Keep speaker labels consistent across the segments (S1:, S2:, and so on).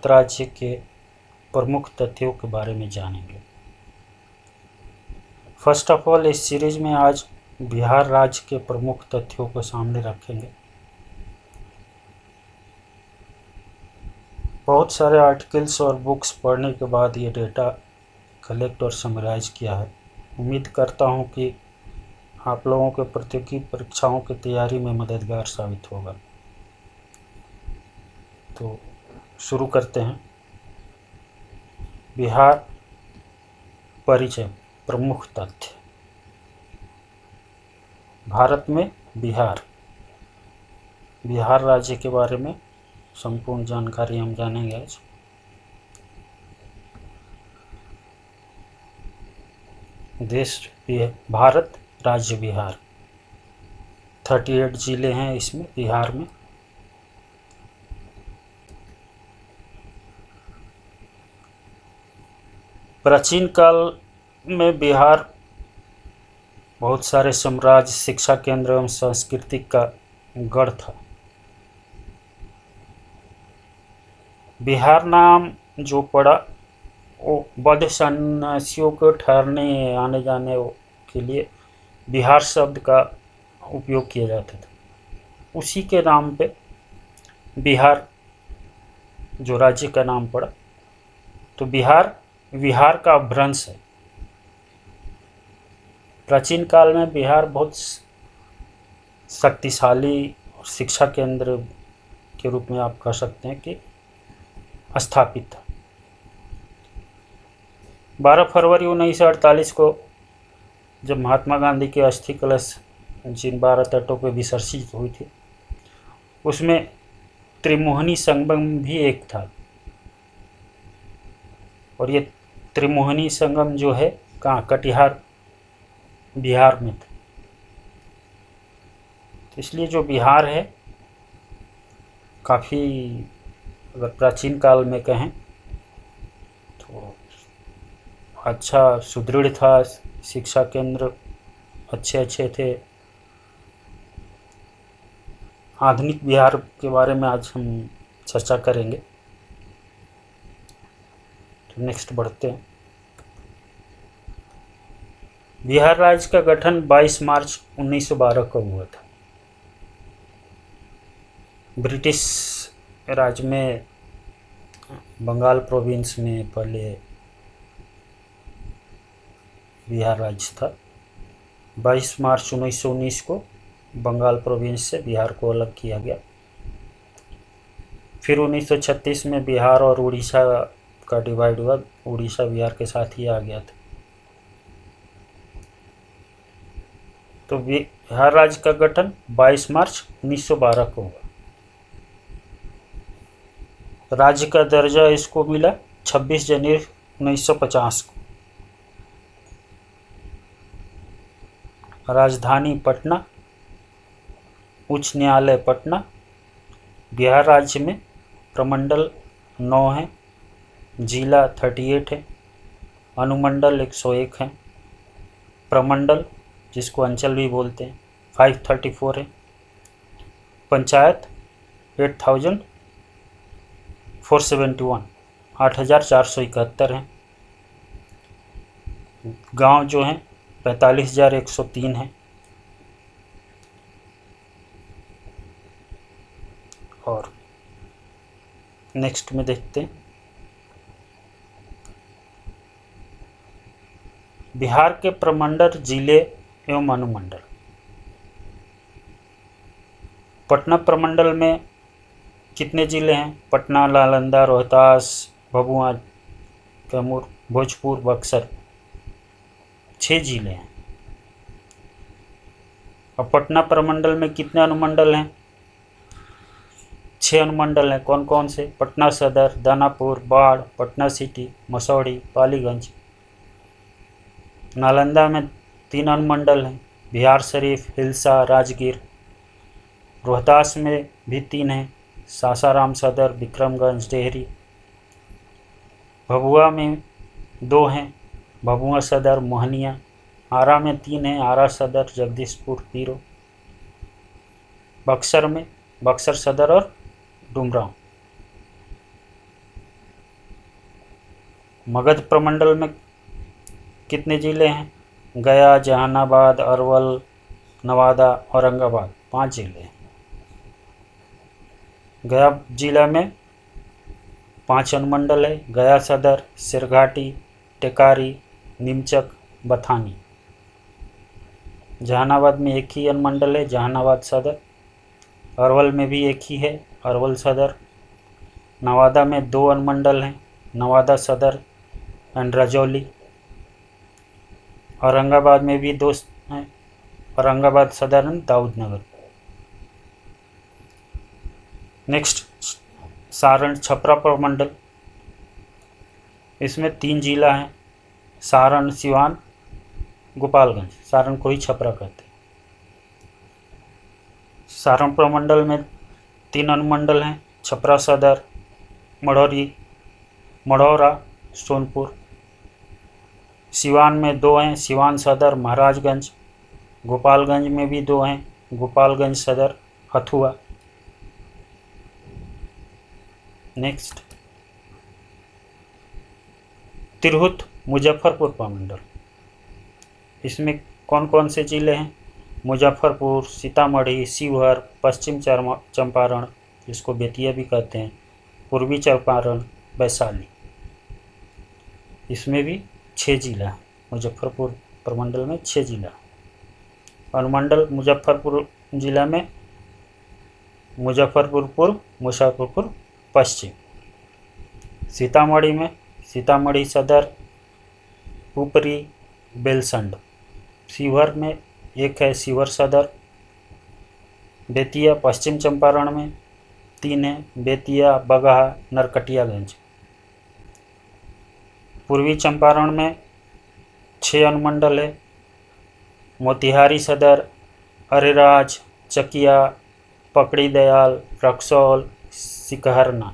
S1: राज्य के प्रमुख तथ्यों के बारे में जानेंगे। फर्स्ट ऑफ ऑल, इस सीरीज में आज बिहार राज्य के प्रमुख तथ्यों को सामने रखेंगे। बहुत सारे आर्टिकल्स और बुक्स पढ़ने के बाद ये डेटा कलेक्ट और समराइज किया है। उम्मीद करता हूँ कि आप लोगों के प्रतियोगी परीक्षाओं की तैयारी में मददगार साबित होगा। तो शुरू करते हैं। बिहार परिचय, प्रमुख तथ्य। भारत में बिहार राज्य के बारे में संपूर्ण जानकारी हम जानेंगे आज। देश भारत राज्य बिहार, 38 जिले हैं इसमें बिहार में। प्राचीन काल में बिहार बहुत सारे साम्राज्य, शिक्षा केंद्र एवं संस्कृति का गढ़ था। बिहार नाम जो पड़ा वो बौद्ध सन्यासियों को ठहरने आने जाने के लिए बिहार शब्द का उपयोग किया जाता था। उसी के नाम पे बिहार जो राज्य का नाम पड़ा। तो बिहार विहार का अपभ्रंश है। प्राचीन काल में बिहार बहुत शक्तिशाली शिक्षा केंद्र के रूप में आप कह सकते हैं कि स्थापित था। 12 फरवरी 1948 को जब महात्मा गांधी की अस्थि कलश जिन 12 तटों पर विसर्जित हुई थी, उसमें त्रिमोहनी संगम भी एक था। और ये त्रिमोहनी संगम जो है कहाँ, कटिहार बिहार में था। तो इसलिए जो बिहार है काफ़ी, अगर प्राचीन काल में कहें तो अच्छा सुदृढ़ था। शिक्षा केंद्र अच्छे थे। आधुनिक बिहार के बारे में आज हम चर्चा करेंगे। तो नेक्स्ट बढ़ते हैं। बिहार राज्य का गठन 22 मार्च 1912 को हुआ था। ब्रिटिश राज में बंगाल प्रोविंस में पहले बिहार राज्य था। 22 मार्च 1919 को बंगाल प्रोविंस से बिहार को अलग किया गया। फिर 1936 में बिहार और उड़ीसा का डिवाइड हुआ। उड़ीसा बिहार के साथ ही आ गया था। तो बिहार राज्य का गठन 22 मार्च 1912 को हुआ। राज्य का दर्जा इसको मिला 26 जनवरी 1950 को। राजधानी पटना, उच्च न्यायालय पटना। बिहार राज्य में प्रमंडल 9 है, जिला 38 है, अनुमंडल 101 है, प्रमंडल जिसको अंचल भी बोलते हैं 534 है, पंचायत 8471 8471 है, गांव जो हैं 45,103 है। और नेक्स्ट में देखते हैं बिहार के प्रमंडल, जिले एवं अनुमंडल। पटना प्रमंडल में कितने जिले हैं? पटना, नालंदा, रोहतास, भभुआ, कैमूर, भोजपुर, बक्सर, 6 जिले हैं। और पटना प्रमंडल में कितने अनुमंडल हैं? 6 अनुमंडल हैं। कौन कौन से? पटना सदर, दानापुर, बाढ़, पटना सिटी, मसौढ़ी, पालीगंज। नालंदा में 3 अनुमंडल हैं, बिहार शरीफ, हिलसा, राजगीर। रोहतास में भी 3 हैं, सासाराम सदर, विक्रमगंज, डेहरी। भभुआ में 2 हैं, भभुआ सदर, मोहनिया। आरा में 3 हैं, आरा सदर, जगदीशपुर, पीरो। बक्सर में बक्सर सदर और डुमरांव। मगध प्रमंडल में कितने ज़िले हैं? गया, जहानाबाद, अरवल, नवादा, औरंगाबाद, 5 ज़िले हैं। गया जिला में 5 अनुमंडल है: गया सदर, सिरघाटी, टेकारी, नीमचक, बथानी। जहानाबाद में एक ही अनुमंडल है, जहानाबाद सदर। अरवल में भी एक ही है, अरवल सदर। नवादा में 2 अनुमंडल हैं, नवादा सदर एंड रजौली। औरंगाबाद में भी 2 हैं, औरंगाबाद सदर एंड दाऊदनगर। नेक्स्ट, सारण छपरा प्रमंडल। इसमें 3 जिला हैं: सारण, सिवान, गोपालगंज। सारण को ही छपरा कहते हैं। सारण प्रमंडल में 3 अनुमंडल हैं: छपरा सदर, मढ़ौरी, मढ़ौरा, सोनपुर। सिवान में 2 हैं: सिवान सदर, महाराजगंज। गोपालगंज में भी 2 हैं: गोपालगंज सदर, हथुआ। नेक्स्ट, तिरहुत मुजफ्फरपुर प्रमंडल। इसमें कौन कौन से जिले हैं? मुजफ्फरपुर, सीतामढ़ी, शिवहर, पश्चिम चंपारण, जिसको बेतिया भी कहते हैं, पूर्वी चंपारण, वैशाली। इसमें भी 6 जिला हैं। मुजफ्फरपुर प्रमंडल में 6 जिला। अनुमंडल मुजफ्फरपुर जिला में मुजफ्फरपुर पूर्व, मुजफ्फरपुर पश्चिम। सीतामढ़ी में सीतामढ़ी सदर, पुपरी, बेलसंड। शिवहर में एक है, शिवहर सदर। बेतिया पश्चिम चंपारण में 3 हैं, बेतिया, बगहा, नरकटियागंज। पूर्वी चंपारण में 6 अनुमंडल है: मोतिहारी सदर, अरेराज, चकिया, पकड़ी दयाल, रक्सौल, सिकहरना।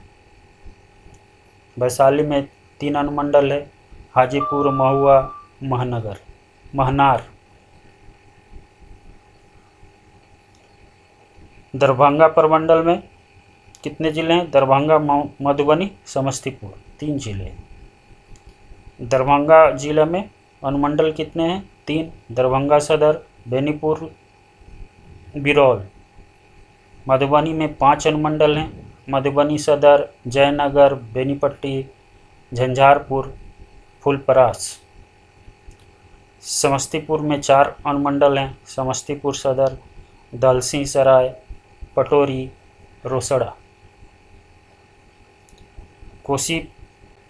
S1: वैशाली में 3 अनुमंडल है: हाजीपुर, महुआ, महनार। दरभंगा प्रमंडल में कितने जिले हैं? दरभंगा, मधुबनी, समस्तीपुर, 3 जिले हैं। दरभंगा जिला में अनुमंडल कितने हैं? 3: दरभंगा सदर, बेनीपुर, बिरौल। मधुबनी में 5 अनुमंडल हैं: मधुबनी सदर, जयनगर, बेनीपट्टी, झंझारपुर, फुलपरास। समस्तीपुर में 4 अनुमंडल हैं: समस्तीपुर सदर, दलसिंहसराय, पटोरी, रोसड़ा। कोसी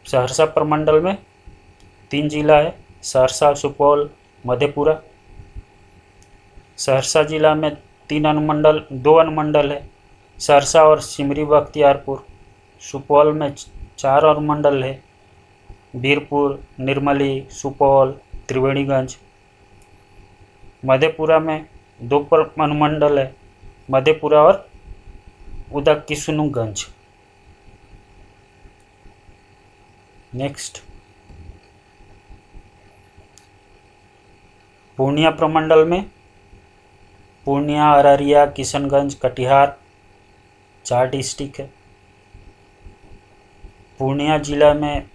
S1: सहरसा प्रमंडल में 3 जिला है: सहरसा, सुपौल, मधेपुरा। सहरसा जिला में 2 अनुमंडल है: सहरसा और सिमरी बख्तियारपुर। सुपौल में 4 अनुमंडल है: बीरपुर, निर्मली, सुपौल, त्रिवेणीगंज। मधेपुरा में 2 अनुमंडल है: मधेपुरा और उदकिशुनुगंज। नेक्स्ट, पूर्णिया प्रमंडल में पूर्णिया, अररिया, किशनगंज, कटिहार, 4 डिस्ट्रिक्ट है। पूर्णिया जिला में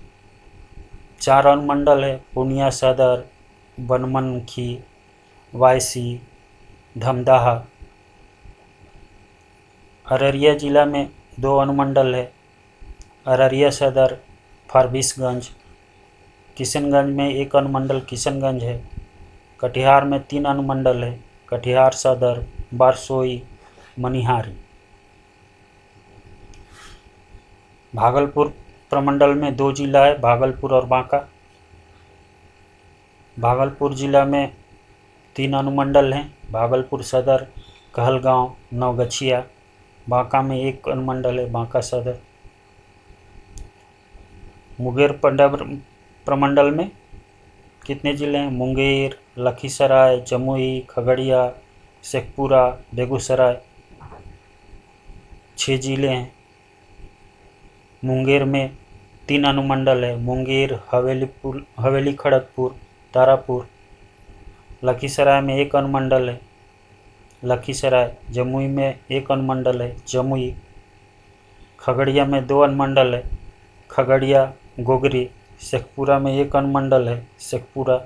S1: 4 अनुमंडल है: पूर्णिया सदर, बनमनखी, वायसी, धमदाहा। अररिया जिला में 2 अनुमंडल है: अररिया सदर, फारबिसगंज। किशनगंज में 1 अनुमंडल किशनगंज है। कटिहार में 3 अनुमंडल है: कटिहार सदर, बारसोई, मनिहारी। भागलपुर प्रमंडल में 2 जिला है: भागलपुर और बांका। भागलपुर जिला में 3 अनुमंडल हैं: भागलपुर सदर, कहलगांव, नवगछिया। बांका में 1 अनुमंडल है: बांका सदर। मुंगेर प्रमंडल में कितने जिले हैं? मुंगेर, लखीसराय, जमुई, खगड़िया, शेखपुरा, बेगूसराय, 6 जिले हैं। मुंगेर में 3 अनुमंडल है: मुंगेर, हवेली, खड़गपुर, तारापुर। लखीसराय में 1 अनुमंडल है: लखीसराय। जमुई में 1 अनुमंडल है: जमुई। खगड़िया में 2 अनुमंडल है: खगड़िया, गोगरी, शेखपुरा में 1 अनुमंडल है, शेखपुरा।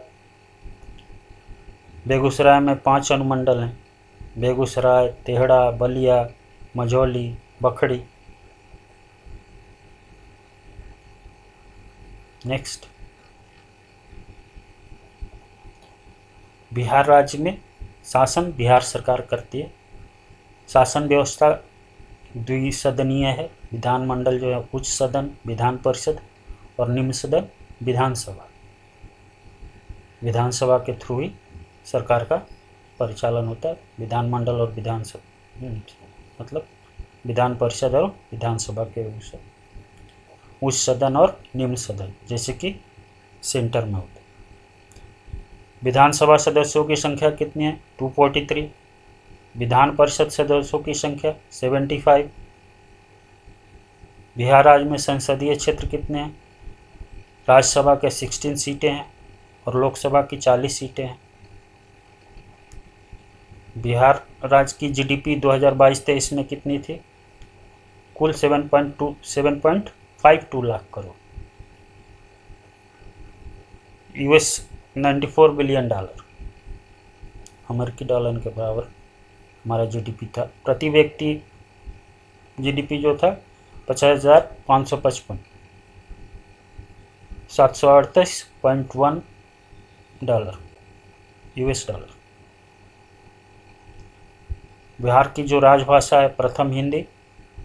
S1: बेगूसराय में 5 अनुमंडल हैं, बेगूसराय, तेहड़ा, बलिया, मझौली, बखरी। नेक्स्ट, बिहार राज्य में शासन बिहार सरकार करती है। शासन व्यवस्था द्विसदनीय है। विधानमंडल जो है उच्च सदन विधान परिषद और निम्न सदन विधानसभा। विधानसभा के थ्रू ही सरकार का परिचालन होता है। विधानमंडल और विधानसभा मतलब विधान परिषद और विधानसभा के उच्च सदन और निम्न सदन जैसे कि सेंटर में होता है। विधानसभा सदस्यों की संख्या कितनी है? 243। विधान परिषद सदस्यों की संख्या 75। बिहार राज्य में संसदीय क्षेत्र कितने हैं? राज्यसभा के 16 सीटें हैं और लोकसभा की 40 सीटें हैं। बिहार राज्य की जीडीपी 2022-23 में कितनी थी? कुल 7.52 लाख करोड़, US $94 बिलियन, अमेरिकी डॉलर के बराबर हमारा जीडीपी था। प्रति व्यक्ति जीडीपी जो था 50,555, $738.1 US डॉलर। बिहार की जो राजभाषा है, प्रथम हिंदी,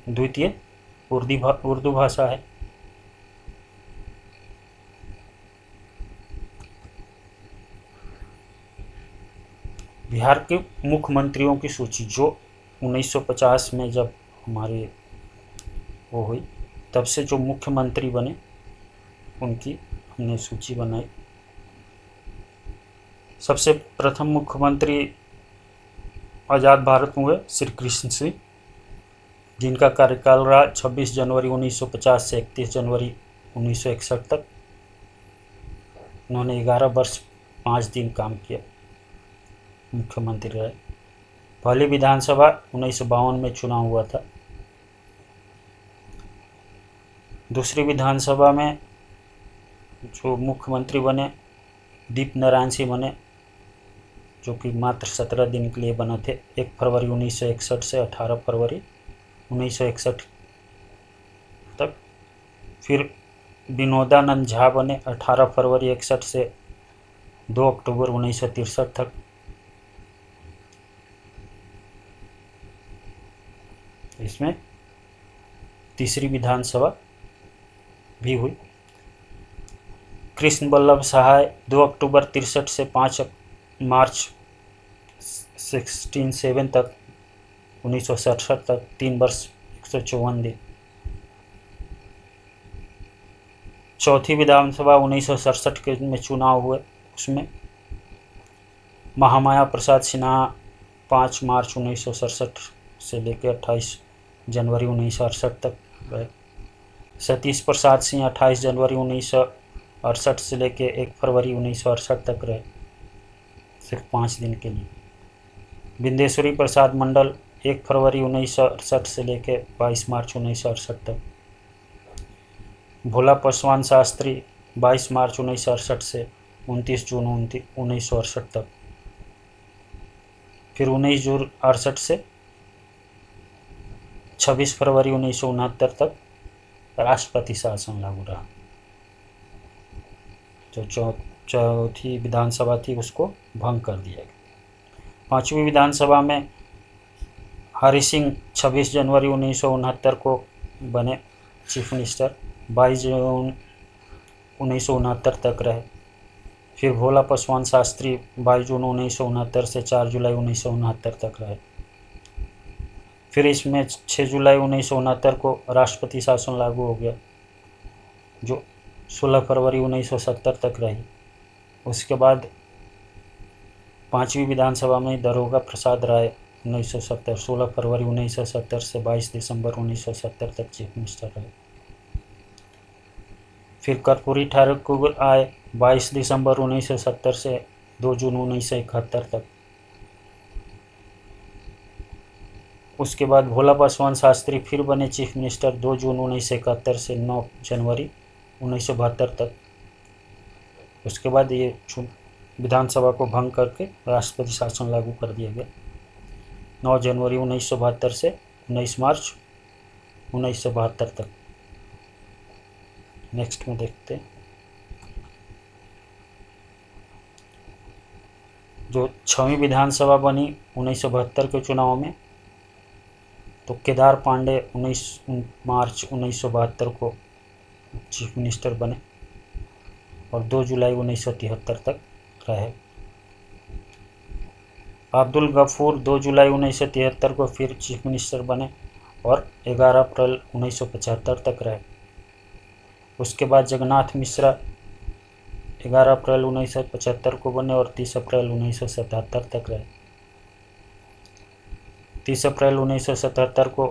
S1: द्वितीय उर्दू भाषा है। बिहार के मुख्यमंत्रियों की सूची जो 1950 में जब हमारे वो हुई तब से जो मुख्यमंत्री बने उनकी हमने सूची बनाई। सबसे प्रथम मुख्यमंत्री आज़ाद भारत में हुए श्री कृष्ण सिंह, जिनका कार्यकाल रहा 26 जनवरी 1950 से 31 जनवरी 1961 तक। उन्होंने 11 वर्ष 5 दिन काम किया, मुख्यमंत्री रहे। पहली विधानसभा 1952 में चुनाव हुआ था। दूसरी विधानसभा में जो मुख्यमंत्री बने दीप नारायण सिंह बने, जो कि मात्र 17 दिन के लिए बने थे, 1 फरवरी 1961 से 18 फरवरी 1961 तक। फिर विनोदानंद झा बने 18 फरवरी 61 से 2 अक्टूबर 1963 तक। इसमें तीसरी विधानसभा भी हुई। कृष्ण वल्लभ सहाय 2 अक्टूबर 63 से 5 मार्च 16 तक 1967 तक, 3 वर्ष 154 दिन। चौथी विधानसभा 1967 के में चुनाव हुए, उसमें महामाया प्रसाद सिन्हा 5 मार्च 1967 से लेकर 28 जनवरी 1968 तक रहे। सतीश प्रसाद सिंह 28 जनवरी 1968 से लेकर 1 फरवरी 1968 तक रहे, सिर्फ 5 दिन के लिए। बिंदेश्वरी प्रसाद मंडल 1 फरवरी 1968 से लेकर 22 मार्च 1968 तक। भोला पासवान शास्त्री 22 मार्च 1968 से 29 जून 1968 तक। फिर 19 जून 68 से 26 फरवरी 1969 तक राष्ट्रपति शासन लागू रहा। जो चौथी विधानसभा थी उसको भंग कर दिया गया। पांचवी विधानसभा में हरि सिंह 26 जनवरी 1969 को बने चीफ मिनिस्टर, 22 जून 1969 तक रहे। फिर भोला पासवान शास्त्री 22 जून 1969 से 4 जुलाई 1969 तक रहे। फिर इसमें 6 जुलाई 1969 को राष्ट्रपति शासन लागू हो गया, जो 16 फरवरी 1970 तक रही। उसके बाद पांचवी विधानसभा में दारोगा प्रसाद राय 1970, 16 फरवरी 1970 से 22 दिसंबर 1970 तक चीफ मिनिस्टर रहे। फिर कर्पूरी ठाकुर आए 22 दिसंबर 1970 से 2 जून 1971 तक। उसके बाद भोला पासवान शास्त्री फिर बने चीफ मिनिस्टर 2 जून 1971 से 9 जनवरी 1972 तक। उसके बाद ये विधानसभा को भंग करके राष्ट्रपति शासन लागू कर दिया गया 9 जनवरी 1972 से 19 मार्च 1972 तक। नेक्स्ट में देखते हैं जो 6वीं विधानसभा बनी 1972 के चुनाव में, तो केदार पांडे 19 मार्च 1972 को चीफ मिनिस्टर बने और 2 जुलाई 1973 तक रहे। अब्दुल गफूर 2 जुलाई 1973 को फिर चीफ मिनिस्टर बने और 11 अप्रैल 1975 तक रहे। उसके बाद जगन्नाथ मिश्रा 11 अप्रैल 1975 को बने और 30 अप्रैल 1977 तक रहे। 30 अप्रैल 1977 को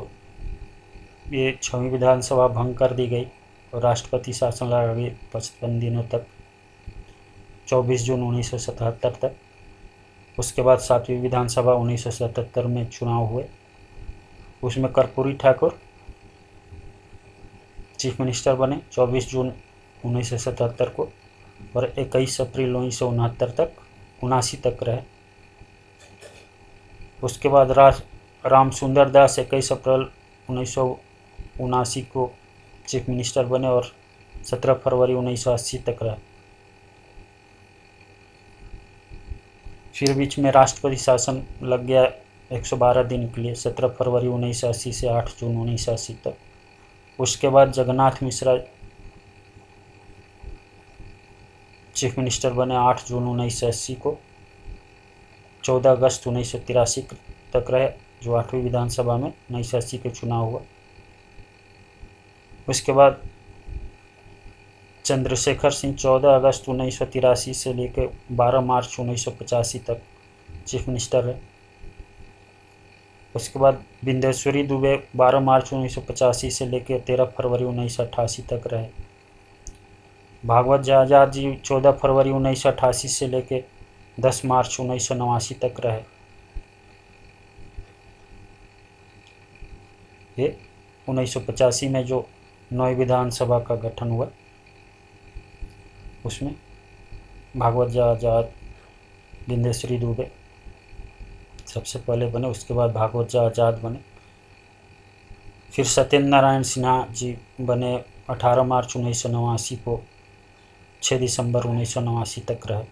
S1: ये 6वीं विधानसभा भंग कर दी गई और राष्ट्रपति शासन लगा गई 55 दिनों तक, 24 जून 1977 तक। उसके बाद 7वीं विधानसभा 1977 में चुनाव हुए, उसमें कर्पूरी ठाकुर चीफ मिनिस्टर बने 24 जून 1977 को और 21 अप्रैल 1969 तक रहे। उसके बाद राम सुंदर दास 21 अप्रैल 1979 को चीफ मिनिस्टर बने और 17 फरवरी 1980 तक रहे। फिर बीच में राष्ट्रपति शासन लग गया 112 दिन के लिए 17 फरवरी 1980 से 8 जून 1980 तक। उसके बाद जगन्नाथ मिश्रा चीफ मिनिस्टर बने 8 जून 1980 को, 14 अगस्त 1983 तक रहे, जो 8वीं विधानसभा में 1980 के चुनाव हुआ। उसके बाद चंद्रशेखर सिंह 14 अगस्त 1983 से लेकर 12 मार्च 1985 तक चीफ मिनिस्टर रहे। उसके बाद बिंदेश्वरी दुबे 12 मार्च 1985 से लेकर 13 फरवरी 1988 तक रहे। भागवत आजाद जी 14 फरवरी 1988 से लेकर 10 मार्च 1989 तक रहे। ये 1985 में जो 9वीं विधानसभा का गठन हुआ उसमें भागवत आजाद, बिंदेश्वरी दुबे सबसे पहले बने, उसके बाद भागवत आजाद बने। फिर सत्येंद्र नारायण सिन्हा जी बने 18 मार्च 1989 को 6 दिसंबर 1989 तक रहे।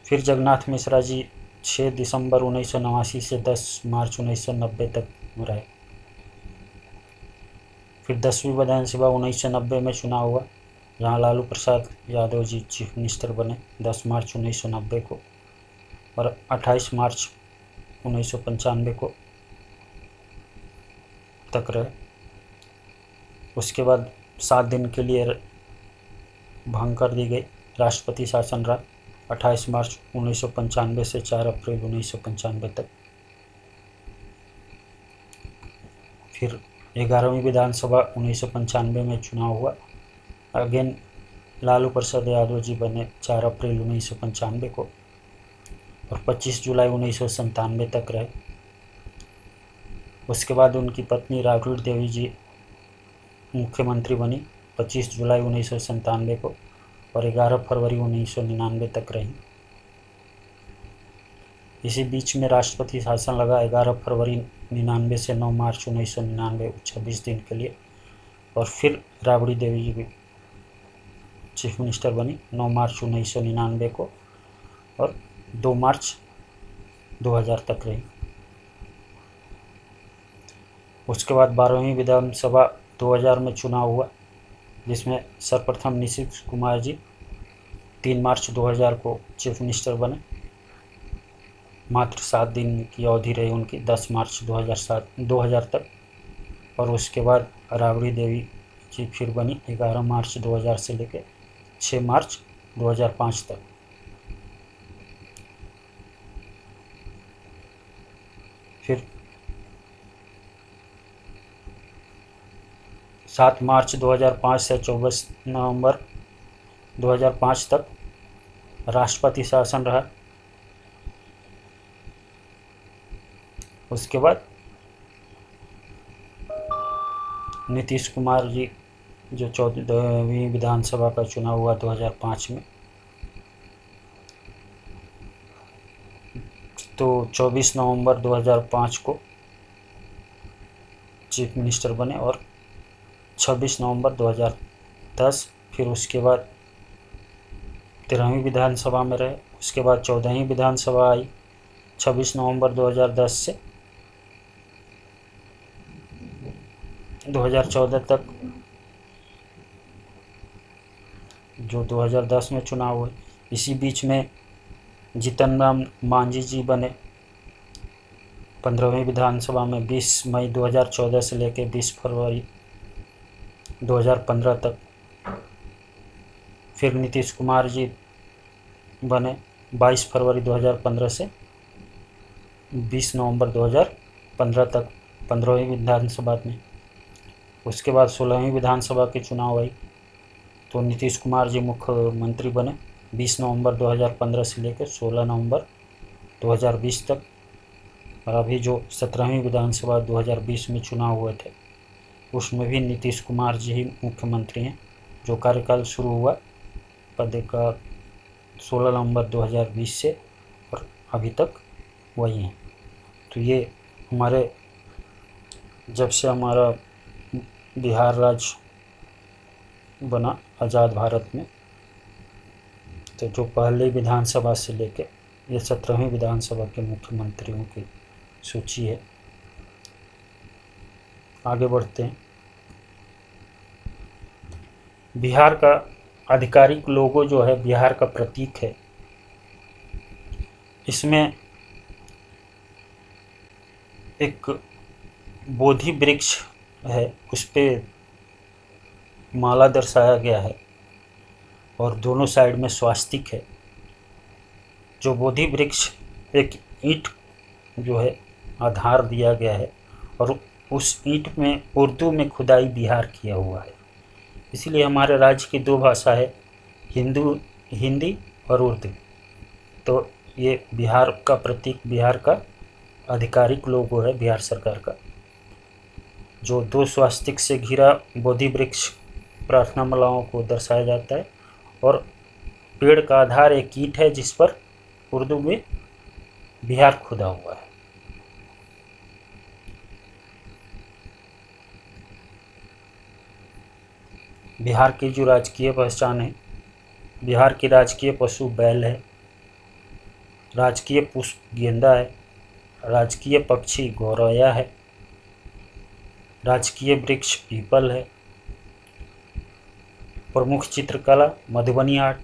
S1: फिर जगन्नाथ मिश्रा जी 6 दिसंबर 1989 से 10 मार्च 1990 तक रहे। फिर 10वीं विधानसभा 1990 में चुनाव हुआ, जहाँ लालू प्रसाद यादव जी चीफ मिनिस्टर बने 10 मार्च 1990 को और 28 मार्च 1995 को तक रहे। उसके बाद 7 दिन के लिए भंग कर दी गई, राष्ट्रपति शासन रहा 28 मार्च 1995 से 4 अप्रैल 1995 तक। फिर 11वीं विधानसभा 1995 में चुनाव हुआ, अगेन लालू प्रसाद यादव जी बने 4 अप्रैल 1995 को और 25 जुलाई 1997 तक रहे। उसके बाद उनकी पत्नी राबड़ी देवी जी मुख्यमंत्री बनी 25 जुलाई 1997 को और 11 फरवरी 1999 तक रही। इसी बीच में राष्ट्रपति शासन लगा 11 फरवरी 1999 से 9 मार्च 1999, 26 दिन के लिए, और फिर राबड़ी देवी जी चीफ मिनिस्टर बनी 9 मार्च 1999 को और 2 मार्च 2000 तक रही। उसके बाद 12वीं विधानसभा 2000 में चुनाव हुआ, जिसमें सर्वप्रथम नीतीश कुमार जी 3 मार्च 2000 को चीफ मिनिस्टर बने। मात्र 7 दिन की अवधि रही उनकी, 10 मार्च 2000 तक। और उसके बाद राबड़ी देवी जी फिर बनी 11 मार्च 2000 से लेकर 6 मार्च 2005 तक। फिर 7 मार्च 2005 से 24 नवंबर 2005 तक राष्ट्रपति शासन रहा। उसके बाद नीतीश कुमार जी जो 14वीं विधानसभा का चुनाव हुआ 2005 में, तो 24 नवंबर 2005 को चीफ मिनिस्टर बने और 26 नवंबर 2010, फिर उसके बाद 13वीं विधानसभा में रहे। उसके बाद 14वीं विधानसभा आई 26 नवंबर 2010 से 2014 तक, जो 2010 में चुनाव हुए। इसी बीच में जीतन राम मांझी जी बने 15वीं विधानसभा में 20 मई 2014 से लेकर 20 फरवरी 2015 तक। फिर नीतीश कुमार जी बने 22 फरवरी 2015 से 20 नवंबर 2015 तक 15वीं विधानसभा में। उसके बाद 16वीं विधानसभा के चुनाव आई, तो नीतीश कुमार जी मुख्यमंत्री बने 20 नवंबर 2015 से लेकर 16 नवंबर 2020 तक। और अभी जो 17वीं विधानसभा 2020 में चुनाव हुए थे, उसमें भी नीतीश कुमार जी ही मुख्यमंत्री हैं। जो कार्यकाल शुरू हुआ पद का 16 नवंबर 2020 से और अभी तक वही हैं। तो ये हमारे, जब से हमारा बिहार राज्य बना आज़ाद भारत में, तो जो पहले विधानसभा से लेके ये 17वीं विधानसभा के मुख्यमंत्रियों की सूची है। आगे बढ़ते हैं। बिहार का आधिकारिक लोगो जो है, बिहार का प्रतीक है, इसमें एक बोधि वृक्ष है, उस पे माला दर्शाया गया है और दोनों साइड में स्वास्तिक है। जो बोधि वृक्ष एक ईंट जो है आधार दिया गया है और उस ईंट में उर्दू में खुदाई बिहार किया हुआ है। इसीलिए हमारे राज्य की दो भाषा है, हिंदी और उर्दू। तो ये बिहार का प्रतीक, बिहार का आधिकारिक लोगो है बिहार सरकार का, जो दो स्वास्तिक से घिरा बोधि वृक्ष प्रार्थना मालाओं को दर्शाया जाता है और पेड़ का आधार एक ईंट है जिस पर उर्दू में बिहार खुदा हुआ है। बिहार की जो राजकीय पहचान है, बिहार की राजकीय पशु बैल है, राजकीय पुष्प गेंदा है, राजकीय पक्षी गौरैया है, राजकीय वृक्ष पीपल है, प्रमुख चित्रकला मधुबनी आर्ट।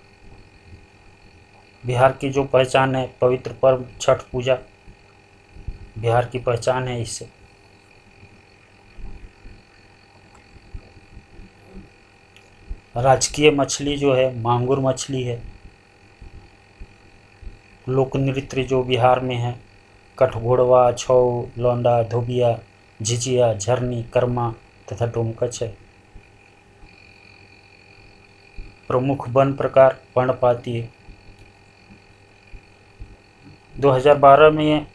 S1: बिहार की जो पहचान है, पवित्र पर्व छठ पूजा बिहार की पहचान है। इससे राजकीय मछली जो है मांगुर मछली है। लोक नृत्य जो बिहार में है, कठघोड़वा, छऊ, लौंडा, धोबिया, झिझिया, झरनी, कर्मा तथा डोमकच है। प्रमुख वन प्रकार पर्णपाती है। 2012 में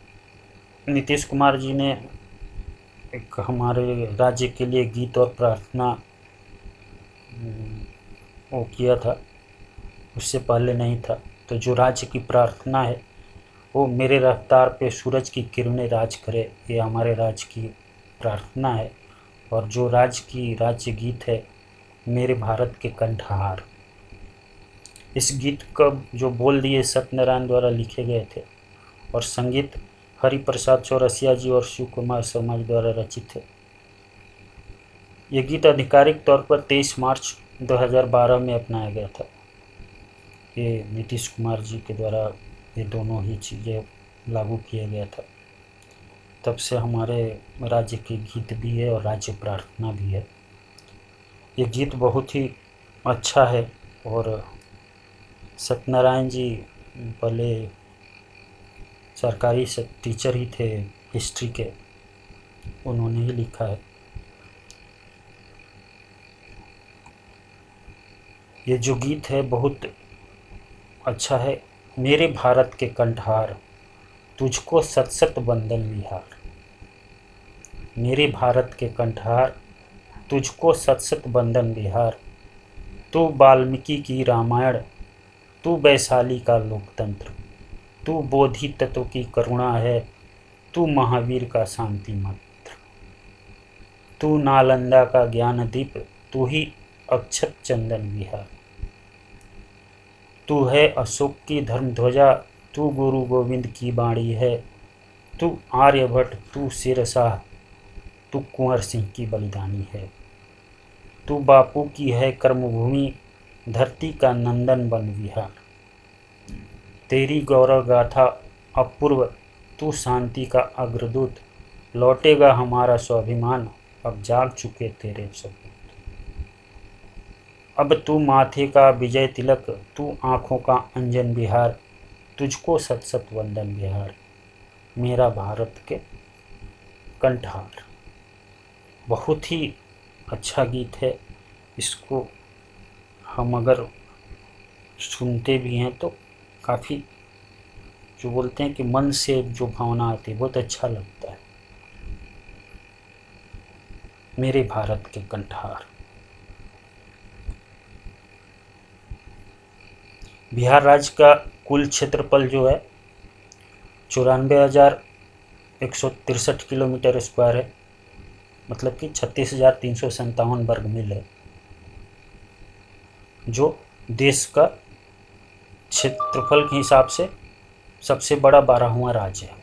S1: नीतीश कुमार जी ने एक हमारे राज्य के लिए गीत और प्रार्थना वो किया था, उससे पहले नहीं था। तो जो राज्य की प्रार्थना है वो मेरे रफ्तार पे सूरज की किरणें राज करे, ये हमारे राज्य की प्रार्थना है। और जो राज्य गीत है मेरे भारत के कंठहार, इस गीत का जो बोल दिए सत्यनारायण द्वारा लिखे गए थे और संगीत हरिप्रसाद चौरसिया जी और शिव कुमार शर्मा जी द्वारा रचित है। ये गीत आधिकारिक तौर पर 23 मार्च 2012 में अपनाया गया था। ये नीतीश कुमार जी के द्वारा ये दोनों ही चीज़ें लागू किया गया था। तब से हमारे राज्य के गीत भी है और राज्य प्रार्थना भी है। ये गीत बहुत ही अच्छा है और सत्यनारायण जी पहले सरकारी टीचर ही थे हिस्ट्री के, उन्होंने ही लिखा है। ये जो गीत है बहुत अच्छा है। मेरे भारत के कंठहार तुझको सत सत वंदन बिहार। मेरे भारत के कंठहार तुझको सत सत बंदन बिहार। तू वाल्मीकि की रामायण, तू वैशाली का लोकतंत्र, तू बोधि तत्व की करुणा है, तू महावीर का शांति मंत्र, तू नालंदा का ज्ञान दीप, तू ही अक्षत चंदन विहार। तू है अशोक की धर्म ध्वजा, तू गुरु गोविंद की बाणी है, तू आर्यभट्ट, तू शेरशाह, तू कुंवर सिंह की बलिदानी है। तू बापू की है कर्मभूमि, धरती का नंदन बन विहार। तेरी गौरव गाथा अपूर्व, तू शांति का अग्रदूत, लौटेगा हमारा स्वाभिमान, अब जाग चुके तेरे सपूत। अब तू माथे का विजय तिलक, तू आँखों का अंजन बिहार, तुझको सत सत वंदन बिहार, मेरा भारत के कंठहार। बहुत ही अच्छा गीत है। इसको हम अगर सुनते भी हैं तो काफ़ी, जो बोलते हैं कि मन से जो भावना आती है, बहुत अच्छा लगता है। मेरे भारत के कंठहार। बिहार राज्य का कुल क्षेत्रफल जो है 94,163 किलोमीटर स्क्वायर है, मतलब कि 36,357 वर्ग मील है, जो देश का क्षेत्रफल के हिसाब से सबसे बड़ा 12वां राज्य है।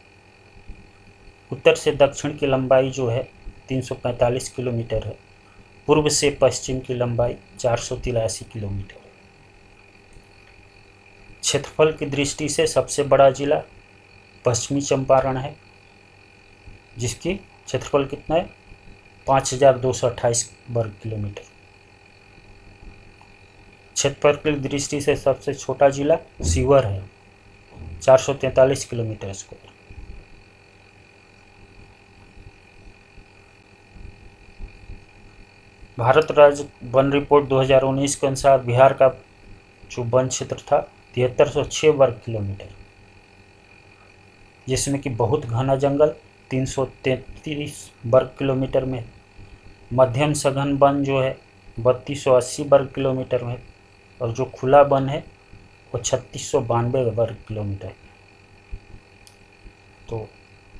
S1: उत्तर से दक्षिण की लंबाई जो है 345 किलोमीटर है, पूर्व से पश्चिम की लंबाई 483 किलोमीटर है। क्षेत्रफल की दृष्टि से सबसे बड़ा जिला पश्चिमी चंपारण है, जिसकी क्षेत्रफल कितना है 5,228 वर्ग किलोमीटर। क्षेत्रफल की दृष्टि से सबसे छोटा जिला सीवर है, 443 किलोमीटर स्क्वायर। भारत राज्य वन रिपोर्ट 2019 के अनुसार बिहार का जो वन क्षेत्र था 7306 वर्ग किलोमीटर, जिसमें कि बहुत घना जंगल 333 वर्ग किलोमीटर में, मध्यम सघन वन जो है 3280 वर्ग किलोमीटर में, और जो खुला वन है वो 3692 वर्ग किलोमीटर। तो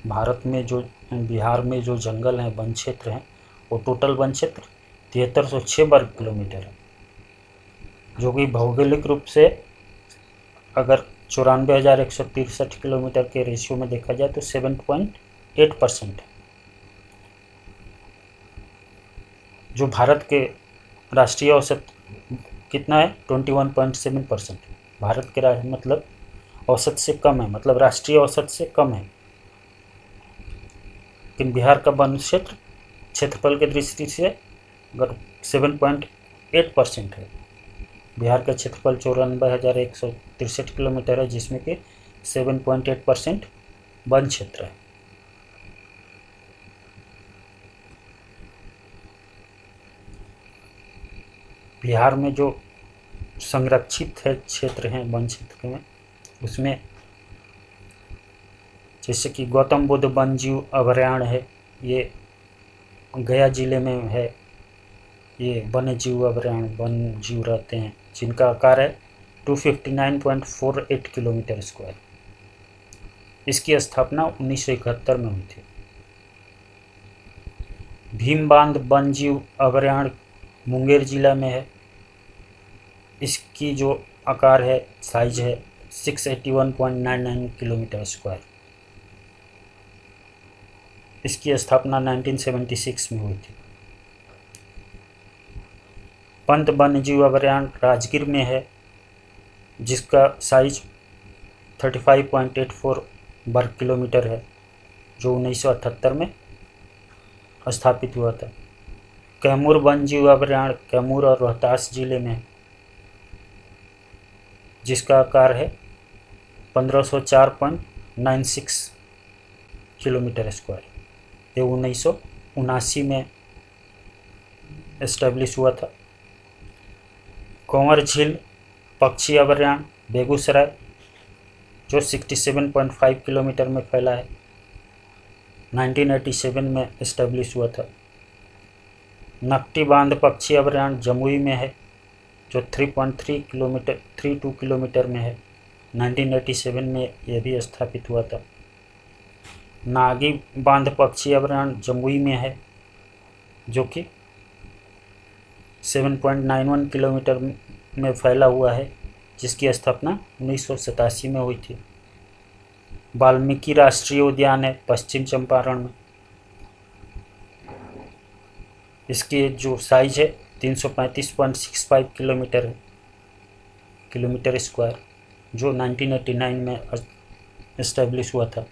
S1: भारत में जो, बिहार में जो जंगल हैं, वन क्षेत्र हैं, वो टोटल वन क्षेत्र 7306 वर्ग किलोमीटर है, जो कि भौगोलिक रूप से अगर 94,163 किलोमीटर के रेशियो में देखा जाए तो 7.8% है। जो भारत के राष्ट्रीय औसत कितना है 21.7%। भारत के मतलब औसत से कम है, मतलब राष्ट्रीय औसत से कम है। लेकिन बिहार का वन क्षेत्र क्षेत्रफल की दृष्टि से अगर 7.8% है। बिहार का क्षेत्रफल 94,163 किलोमीटर है, जिसमें कि 7.8% वन क्षेत्र है। बिहार में जो संरक्षित है क्षेत्र हैं वन क्षेत्र में, उसमें जैसे कि गौतम बुद्ध वन जीव अभयारण्य है, ये गया जिले में है। ये वन्य जीव अभयारण्य वन जीव रहते हैं, जिनका आकार है 259.48 किलोमीटर स्क्वायर। इसकी स्थापना 1971 में हुई थी। भीमबांध वन जीव अभयारण्य मुंगेर जिला में है। इसकी जो आकार है, साइज है 681.99 किलोमीटर स्क्वायर। इसकी स्थापना 1976 में हुई थी। पंत वन्य जीव अभयारण्य राजगीर में है, जिसका साइज 35.84 वर्ग किलोमीटर है, जो 1978 में स्थापित हुआ था। कैमूर वन जीव अभयारण्य कैमूर और रोहतास जिले में है, जिसका आकार है 1504.96 किलोमीटर स्क्वायर। ये 1979 में एस्टेब्लिश हुआ था। कंवर झील पक्षी अभयारण्य बेगूसराय, जो 67.5 किलोमीटर में फैला है, 1987 में एस्टेब्लिश हुआ था। नकटी बांध पक्षी अभयारण्य जमुई में है, जो 3.32 किलोमीटर में है। 1987 में यह भी स्थापित हुआ था। नागी बांध पक्षी अभयारण्य जमुई में है, जो कि 7.91 किलोमीटर में फैला हुआ है, जिसकी स्थापना 1987 में हुई थी। वाल्मीकि राष्ट्रीय उद्यान है पश्चिम चंपारण में। इसकी जो साइज है 335.65 किलोमीटर स्क्वायर, जो 1989 में इस्टेब्लिश हुआ था।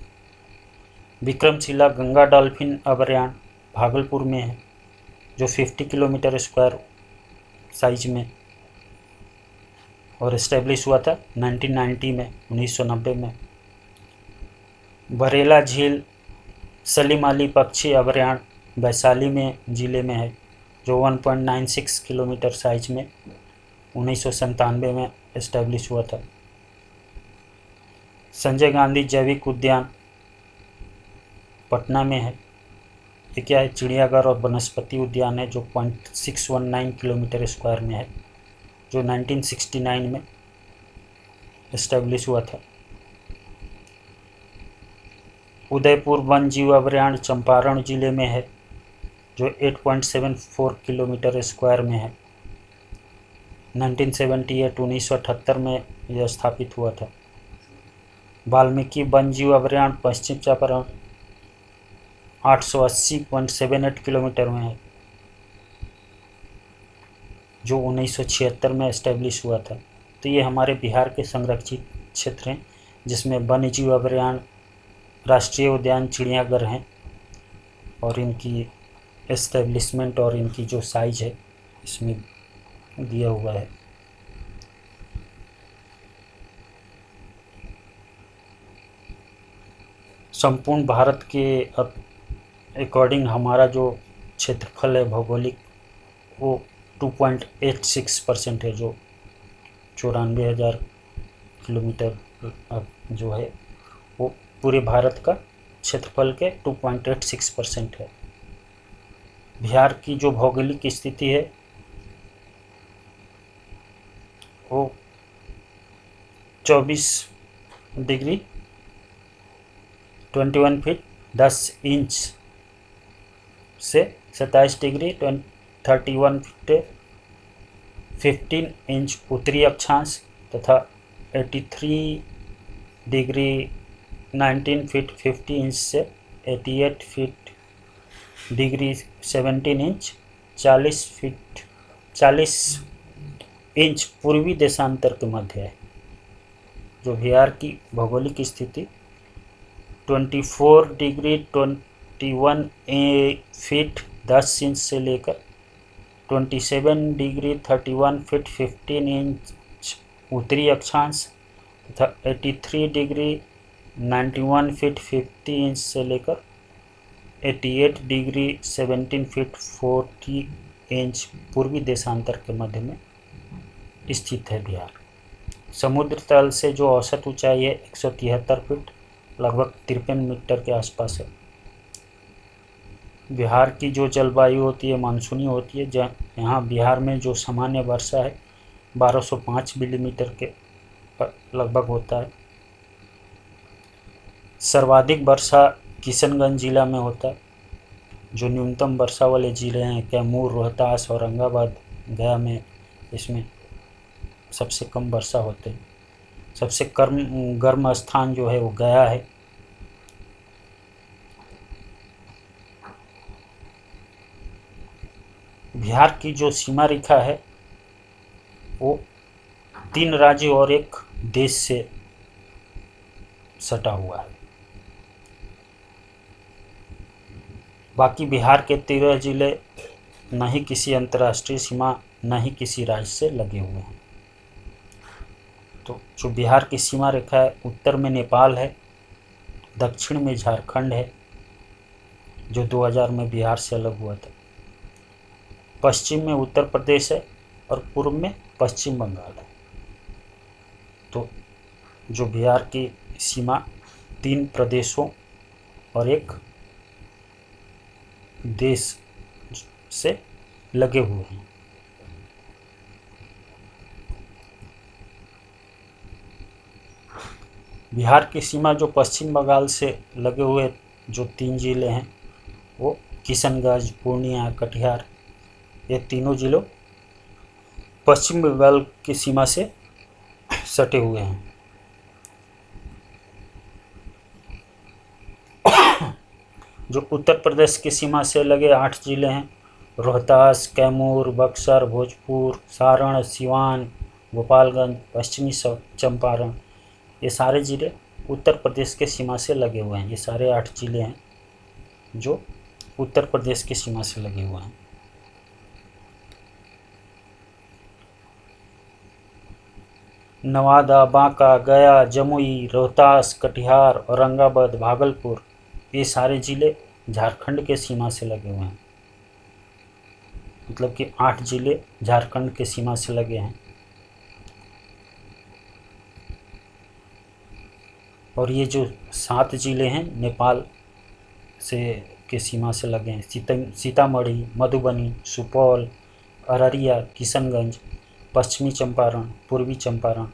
S1: विक्रमशिला गंगा डॉल्फिन अभयारण्य भागलपुर में है, जो 50 किलोमीटर स्क्वायर साइज में और इस्टेब्लिश हुआ था 1990 में, 1990 में। बरेला झील सलीम अली पक्षी अभयारण्य वैशाली में जिले में है, जो 1.96 किलोमीटर साइज में 1997 में इस्टेब्लिश हुआ था। संजय गांधी जैविक उद्यान पटना में है। ये क्या है? चिड़ियाघर और वनस्पति उद्यान है, जो 0.619 किलोमीटर स्क्वायर में है, जो 1969 में इस्टेब्लिश हुआ था। उदयपुर वन जीव अभयारण्य चंपारण जिले में है, जो 8.74 किलोमीटर स्क्वायर में है। 1978 में यह स्थापित हुआ था। वाल्मीकि वन जीव अभयारण्य पश्चिम चंपारण 880.78 किलोमीटर में है, जो 1976 में इस्टेब्लिश हुआ था। तो ये हमारे बिहार के संरक्षित क्षेत्र हैं, जिसमें वन्य जीव अभयारण्य, राष्ट्रीय उद्यान, चिड़ियाघर हैं, और इनकी एस्टेब्लिशमेंट और इनकी जो साइज है इसमें दिया हुआ है। संपूर्ण भारत के अकॉर्डिंग हमारा जो क्षेत्रफल है भौगोलिक, वो 2.86% है, जो 94,000 किलोमीटर जो है वो पूरे भारत का क्षेत्रफल के 2.86% है। बिहार की जो भौगोलिक स्थिति है वो 24 डिग्री 21 फीट 10 इंच से 27 डिग्री 31 फीट 15 इंच उत्तरी अक्षांश तथा 83 डिग्री 19 फीट 50 इंच से 88 फीट डिग्री 17 इंच 40 इंच पूर्वी देशांतर के मध्य है। जो बिहार की भौगोलिक स्थिति 24 डिग्री 21 फीट 10 इंच से लेकर 27 डिग्री 31 फीट 15 इंच उत्तरी अक्षांश तथा 83 डिग्री 91 फीट 50 इंच से लेकर 88 डिग्री 17 फीट 40 इंच पूर्वी देशांतर के मध्य में स्थित है बिहार। समुद्र तल से जो औसत ऊंचाई है 173 फीट लगभग 53 मीटर के आसपास है। बिहार की जो जलवायु होती है मानसूनी होती है। यहाँ बिहार में जो सामान्य वर्षा है 1205 मिलीमीटर के लगभग होता है। सर्वाधिक वर्षा किशनगंज जिला में होता है। जो न्यूनतम वर्षा वाले जिले हैं कैमूर, रोहतास, औरंगाबाद, गया में इसमें सबसे कम वर्षा होते हैं। सबसे गर्म स्थान जो है वो गया है। बिहार की जो सीमा रेखा है वो 3 राज्य और एक देश से सटा हुआ है। बाकी बिहार के 13 जिले न ही किसी अंतर्राष्ट्रीय सीमा न ही किसी राज्य से लगे हुए हैं। तो जो बिहार की सीमा रेखा है उत्तर में नेपाल है, दक्षिण में झारखंड है जो 2000 में बिहार से अलग हुआ था, पश्चिम में उत्तर प्रदेश है और पूर्व में पश्चिम बंगाल है। तो जो बिहार की सीमा 3 प्रदेशों और एक देश से लगे हुए हैं। बिहार की सीमा जो पश्चिम बंगाल से लगे हुए जो 3 जिले हैं वो किशनगंज, पूर्णिया, कटिहार, ये तीनों जिलों पश्चिम बंगाल की सीमा से सटे हुए हैं। जो उत्तर प्रदेश की सीमा से लगे 8 जिले हैं, रोहतास, कैमूर, बक्सर, भोजपुर, सारण, सिवान, गोपालगंज, पश्चिमी चंपारण, ये सारे जिले उत्तर प्रदेश के सीमा से लगे हुए हैं। ये सारे 8 जिले हैं जो उत्तर प्रदेश की सीमा से लगे हुए हैं। नवादा, बांका, गया, जमुई, रोहतास, कटिहार, औरंगाबाद, भागलपुर, ये सारे जिले झारखंड के सीमा से लगे हुए हैं। मतलब कि 8 जिले झारखंड के सीमा से लगे हैं। और ये जो 7 जिले हैं नेपाल से के सीमा से लगे हैं। सीतामढ़ी, मधुबनी, सुपौल, अररिया, किशनगंज, पश्चिमी चंपारण, पूर्वी चंपारण,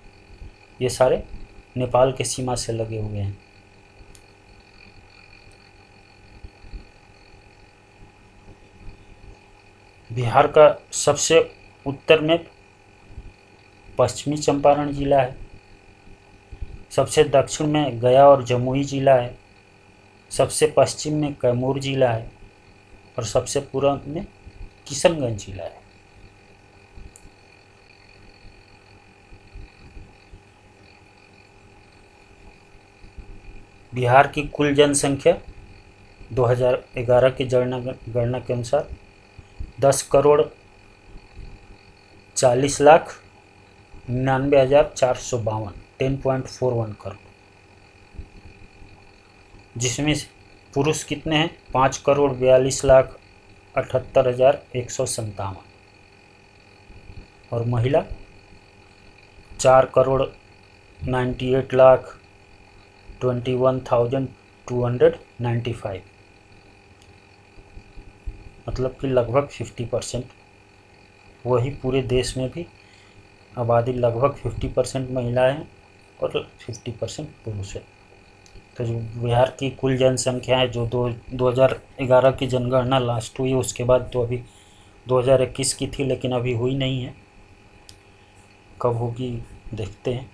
S1: ये सारे नेपाल के सीमा से लगे हुए हैं। बिहार का सबसे उत्तर में पश्चिमी चंपारण जिला है, सबसे दक्षिण में गया और जमुई जिला है, सबसे पश्चिम में कैमूर जिला है और सबसे पूर्व में किशनगंज जिला है। बिहार की कुल जनसंख्या 2011 की गणना के अनुसार 10,40,99,452 10.41 करोड़, जिसमें पुरुष कितने हैं 5,42,78,157 और महिला 4,98,21,295, मतलब कि लगभग 50%। वही पूरे देश में भी आबादी लगभग 50% महिलाएं हैं और 50% पुरुष है। तो जो बिहार की कुल जनसंख्या है जो 2011 की जनगणना लास्ट हुई, उसके बाद तो अभी 2021 की थी लेकिन अभी हुई नहीं है, कब होगी देखते हैं।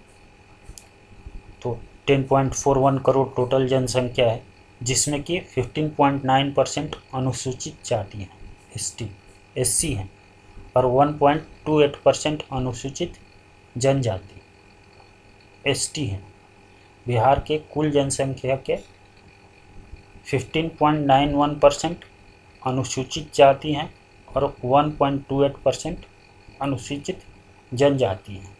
S1: तो 10.41 करोड़ टोटल जनसंख्या है, जिसमें कि 15.9% अनुसूचित जाति हैं, SC हैं, और 1.28% अनुसूचित जनजाति ST हैं। बिहार के कुल जनसंख्या के 15.91% अनुसूचित जाति हैं और 1.28% अनुसूचित जनजाति हैं।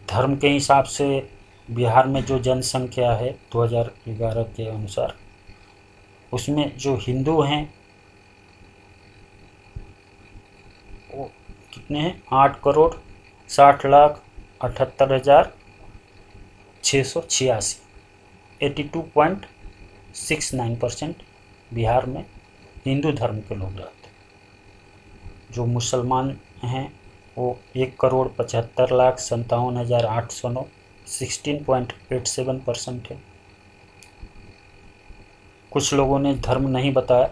S1: धर्म के हिसाब से बिहार में जो जनसंख्या है 2011 के अनुसार, उसमें जो हिंदू हैं वो कितने हैं 8,60,78,686, 82.69% बिहार में हिंदू धर्म के लोग रहते हैं। जो मुसलमान हैं वो 1,75,57,809, 16.87% है। कुछ लोगों ने धर्म नहीं बताया,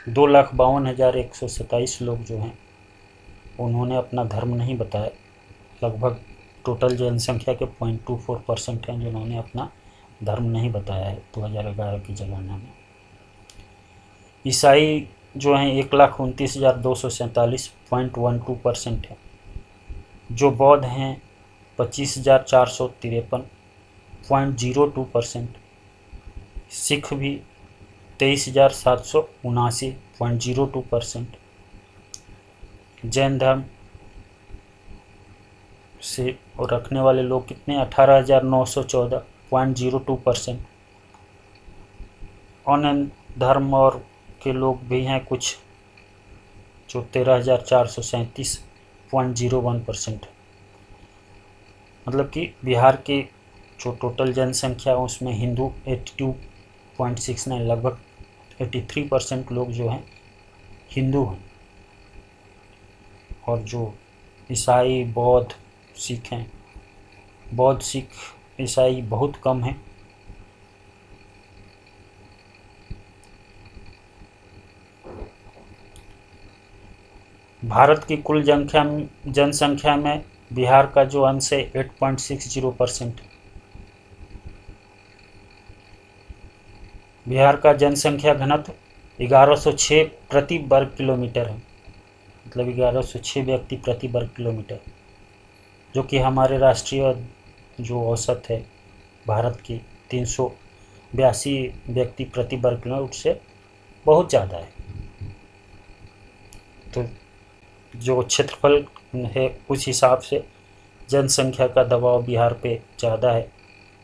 S1: 2,52,127 लोग जो हैं उन्होंने अपना धर्म नहीं बताया। लगभग टोटल जनसंख्या के 0.24% हैं जिन्होंने अपना धर्म नहीं बताया है 2011 की जनगणना में। ईसाई जो हैं 1,29,247 0.12% है। जो बौद्ध हैं 25,453 0.02%। सिख भी 23,779 0.02%। जैन धर्म से रखने वाले लोग कितने 18,914 0.02%। अन्य धर्म और के लोग भी हैं कुछ जो 13,437 0.01%। मतलब कि बिहार की जो टोटल जनसंख्या है उसमें हिंदू 82.69 लगभग 83% लोग जो हैं हिंदू हैं, और जो ईसाई बौद्ध सिख हैं, बौद्ध सिख ईसाई बहुत कम हैं। भारत की कुल जनसंख्या में बिहार का जो अंश है 8.60%। बिहार का जनसंख्या घनत्व 1106 प्रति वर्ग किलोमीटर है, मतलब 1106 व्यक्ति प्रति वर्ग किलोमीटर, जो कि हमारे राष्ट्रीय जो औसत है भारत की 382 व्यक्ति प्रति वर्ग किलोमीटर से बहुत ज़्यादा है। तो जो क्षेत्रफल है उस हिसाब से जनसंख्या का दबाव बिहार पे ज़्यादा है,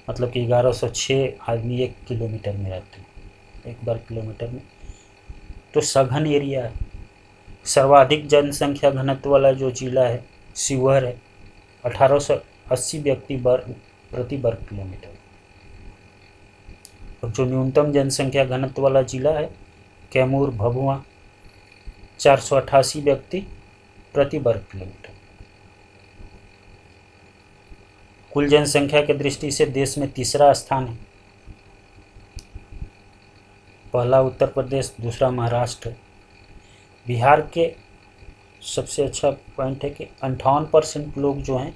S1: मतलब कि 1106 आदमी 1 किलोमीटर में रहते हैं, 1 वर्ग किलोमीटर में। तो सघन एरिया है। सर्वाधिक जनसंख्या घनत्व वाला जो जिला है शिवहर है, 1880 व्यक्ति प्रति वर्ग किलोमीटर। और जो न्यूनतम जनसंख्या घनत्व वाला जिला है कैमूर भभुआ, 488 व्यक्ति प्रति वर्ग किलोमीटर। कुल जनसंख्या की दृष्टि से देश में तीसरा स्थान है, पहला उत्तर प्रदेश, दूसरा महाराष्ट्र। बिहार के सबसे अच्छा पॉइंट है कि 58% लोग जो हैं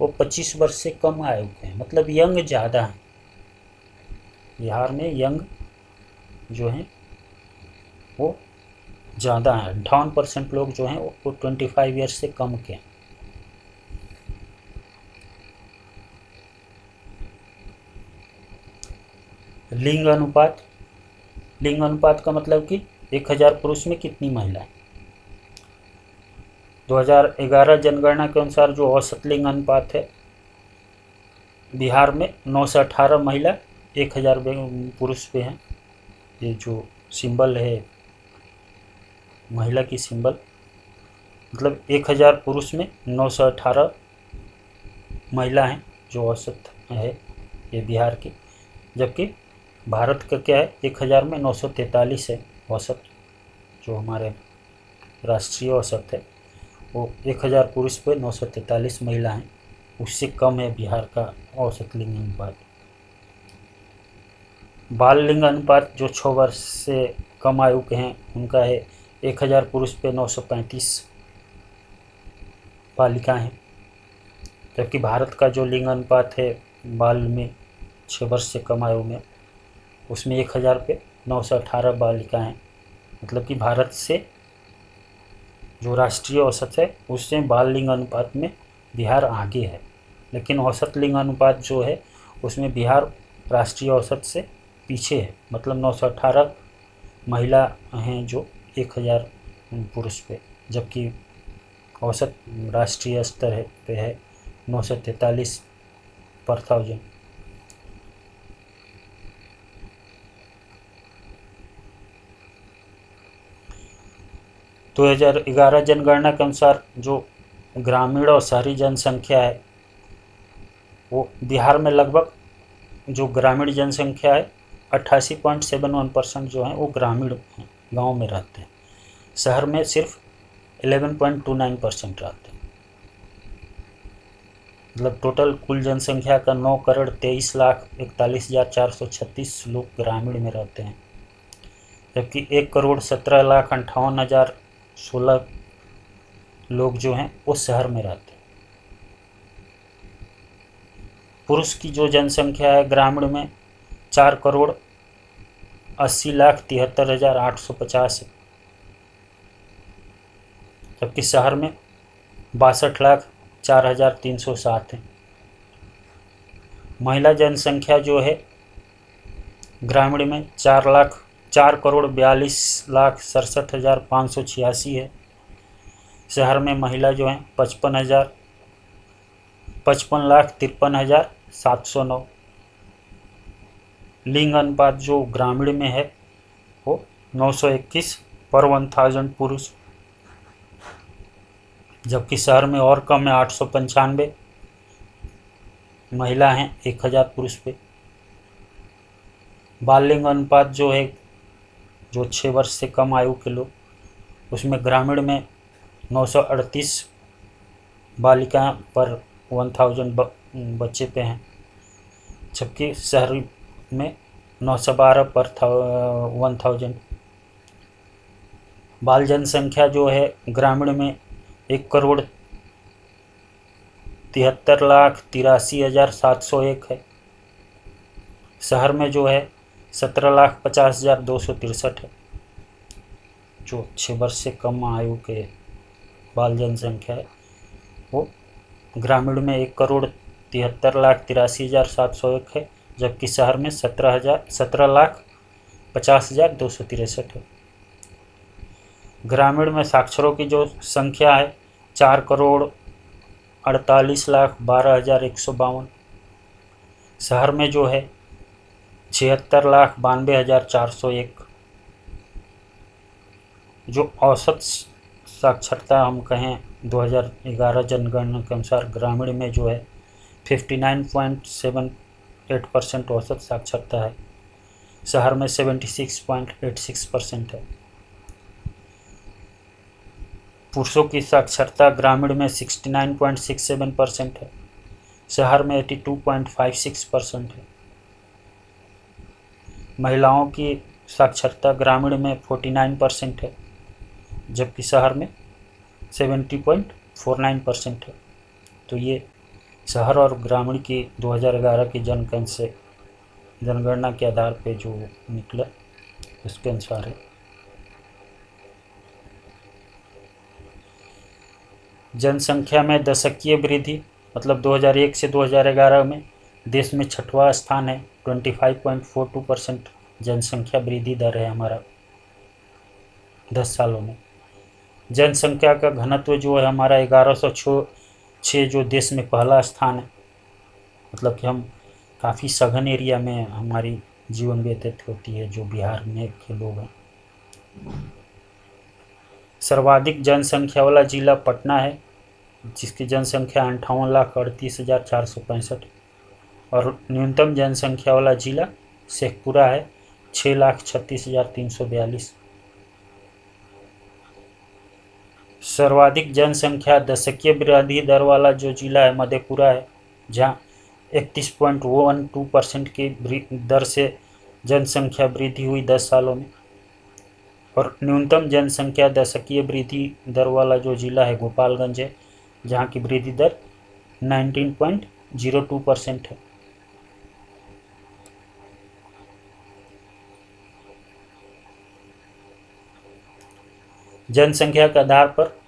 S1: वो 25 वर्ष से कम आयु के हैं, मतलब यंग ज़्यादा हैं। बिहार में यंग जो हैं वो ज़्यादा हैं, 58% लोग जो हैं वो 25 ईयर्स से कम के हैं। लिंग अनुपात, लिंग अनुपात का मतलब कि 1000 पुरुष में कितनी महिलाएं। 2011 जनगणना के अनुसार जो औसत लिंग अनुपात है बिहार में 9 से 18 महिला 1000 पुरुष पे हैं। ये जो सिंबल है महिला की सिंबल, मतलब 1000 पुरुष में 9 से 18 महिला हैं जो औसत है ये बिहार की। जबकि भारत का क्या है, 1000 में 943 है औसत, जो हमारे राष्ट्रीय औसत है वो 1000 पुरुष पे 943 महिला हैं, उससे कम है बिहार का औसत लिंग अनुपात। बाल लिंग अनुपात जो 6 वर्ष से कम आयु के हैं उनका है 1000 पुरुष पे 935 बालिकाएँ हैं, जबकि भारत का जो लिंग अनुपात है बाल में 6 वर्ष से कम आयु में उसमें 1000 पे 918 बालिकाएँ हैं, मतलब कि भारत से जो राष्ट्रीय औसत है उससे बाल लिंग अनुपात में बिहार आगे है। लेकिन औसत लिंग अनुपात जो है उसमें बिहार राष्ट्रीय औसत से पीछे है, मतलब 918 महिला हैं जो 1000 पुरुष पे, जबकि औसत राष्ट्रीय स्तर है पे है 943 पर 1000। तो 2011 जनगणना के अनुसार जो ग्रामीण और शहरी जनसंख्या है वो बिहार में लगभग जो ग्रामीण जनसंख्या है 88.71% जो है वो ग्रामीण गांव में रहते हैं, शहर में सिर्फ 11.29% रहते हैं। मतलब टोटल कुल जनसंख्या का 9,23,41,436 लोग ग्रामीण में रहते हैं, जबकि 1,17,58,016 लोग जो हैं वो शहर में रहते हैं। पुरुष की जो जनसंख्या है ग्रामीण में 4,80,73,850 है, जबकि शहर में 62,04,307 है। महिला जनसंख्या जो है ग्रामीण में 4,42,67,586 है, शहर में महिला जो है 55,53,709। लिंग अनुपात जो ग्रामीण में है वो 921 पर 1000 पुरुष, जबकि शहर में और कम है 895 महिला हैं 1000 पुरुष पे। बाल लिंग अनुपात जो है, जो 6 वर्ष से कम आयु के लोग, उसमें ग्रामीण में 938 बालिकाएं पर 1000 बच्चे पे हैं, जबकि शहरी में 912 पर 1000। बाल जनसंख्या जो है ग्रामीण में 1,73,83,701 है। शहर में जो है 17,50,263 है। जो 6 वर्ष से कम आयु के बाल जनसंख्या है वो ग्रामीण में 1,73,83,701 है, जबकि शहर में 17,50,263 है। ग्रामीण में साक्षरों की जो संख्या है 4,48,12,152। शहर में जो है 76,92,401। जो औसत साक्षरता हम कहें 2011 जनगणना के अनुसार ग्रामीण में जो है 59.78% औसत साक्षरता है। शहर में 76.86% है। पुरुषों की साक्षरता ग्रामीण में 69.67% है। शहर में 82.56% है। महिलाओं की साक्षरता ग्रामीण में 49% है, जबकि शहर में 70.49% है। तो ये शहर और ग्रामीण की 2011 की जनगणना के आधार पे जो निकला उसके अनुसार है। जनसंख्या में दशकीय वृद्धि, मतलब 2001 से 2011 में देश में 6वां स्थान है। 25.42% जनसंख्या वृद्धि दर है हमारा 10 सालों में। जनसंख्या का घनत्व जो है हमारा 1106, जो देश में पहला स्थान है। मतलब कि हम काफ़ी सघन एरिया में हमारी जीवन व्यतीत होती है, जो बिहार में के लोग हैं। सर्वाधिक जनसंख्या वाला जिला पटना है, जिसकी जनसंख्या 58,38,465। और न्यूनतम जनसंख्या वाला जिला शेखपुरा है, 6,36,342। सर्वाधिक जनसंख्या दशकीय वृद्धि दर वाला जो जिला है मधेपुरा है, जहाँ 31.12% की दर से जनसंख्या वृद्धि हुई 10 सालों में। और न्यूनतम जनसंख्या दशकीय वृद्धि दर वाला जो जिला है गोपालगंज है, जहाँ की वृद्धि दर 19.02% है। जनसंख्या के आधार पर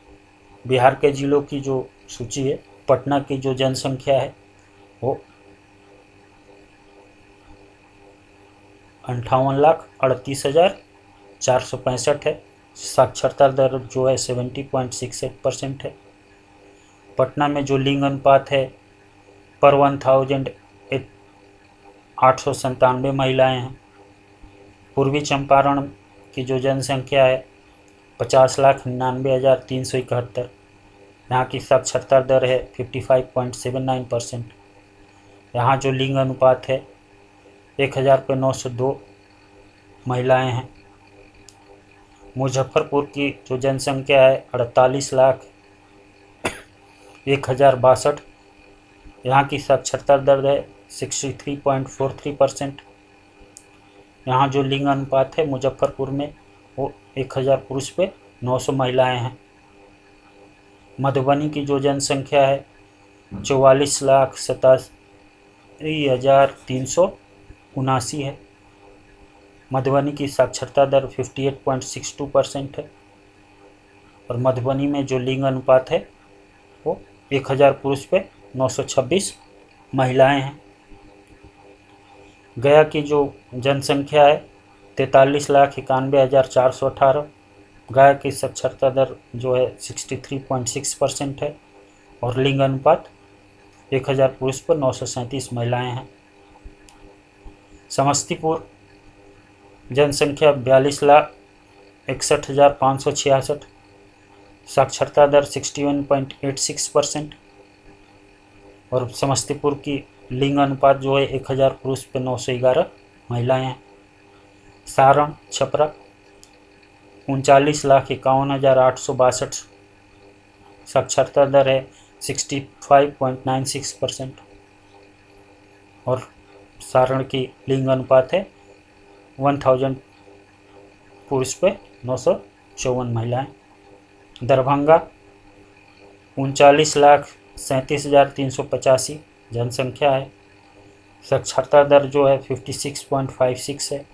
S1: बिहार के जिलों की जो सूची है, पटना की जो जनसंख्या है वो 58,38,465 है। साक्षरता दर जो है 70.68% है। पटना में जो लिंग अनुपात है पर 1000 897 महिलाएं हैं। पूर्वी चंपारण की जो जनसंख्या है 50,99,371। यहाँ की साक्षरता दर है 55.79%। यहाँ जो लिंग अनुपात है 1000 पे 902 महिलाएं हैं। मुजफ्फरपुर की जो जनसंख्या है 48,01,062। यहाँ की साक्षरता दर है 63.43%। यहाँ जो लिंग अनुपात है मुजफ्फरपुर में वो 1000 पुरुष पे 900 महिलाएं हैं। मधुबनी की जो जनसंख्या है 44,87,379 है। मधुबनी की साक्षरता दर 58.62% है। और मधुबनी में जो लिंग अनुपात है वो 1000 पुरुष पे 926 महिलाएं हैं। गया की जो जनसंख्या है 43,91,418। गया की साक्षरता दर जो है 63.6% है। और लिंग अनुपात 1000 पुरुष पर 937 महिलाएं हैं। समस्तीपुर जनसंख्या 42,61,566। साक्षरता दर 61.86%। और समस्तीपुर की लिंग अनुपात जो है 1000 पुरुष पे 911 महिलाएं हैं। सारण छपरा 39,51,862, साक्षरता दर है 65.96%। और सारण की लिंग अनुपात है 1000 पुरुष पे 954 महिलाएं। दरभंगा 39,37,385 जनसंख्या है, साक्षरता दर जो है 56.56 है।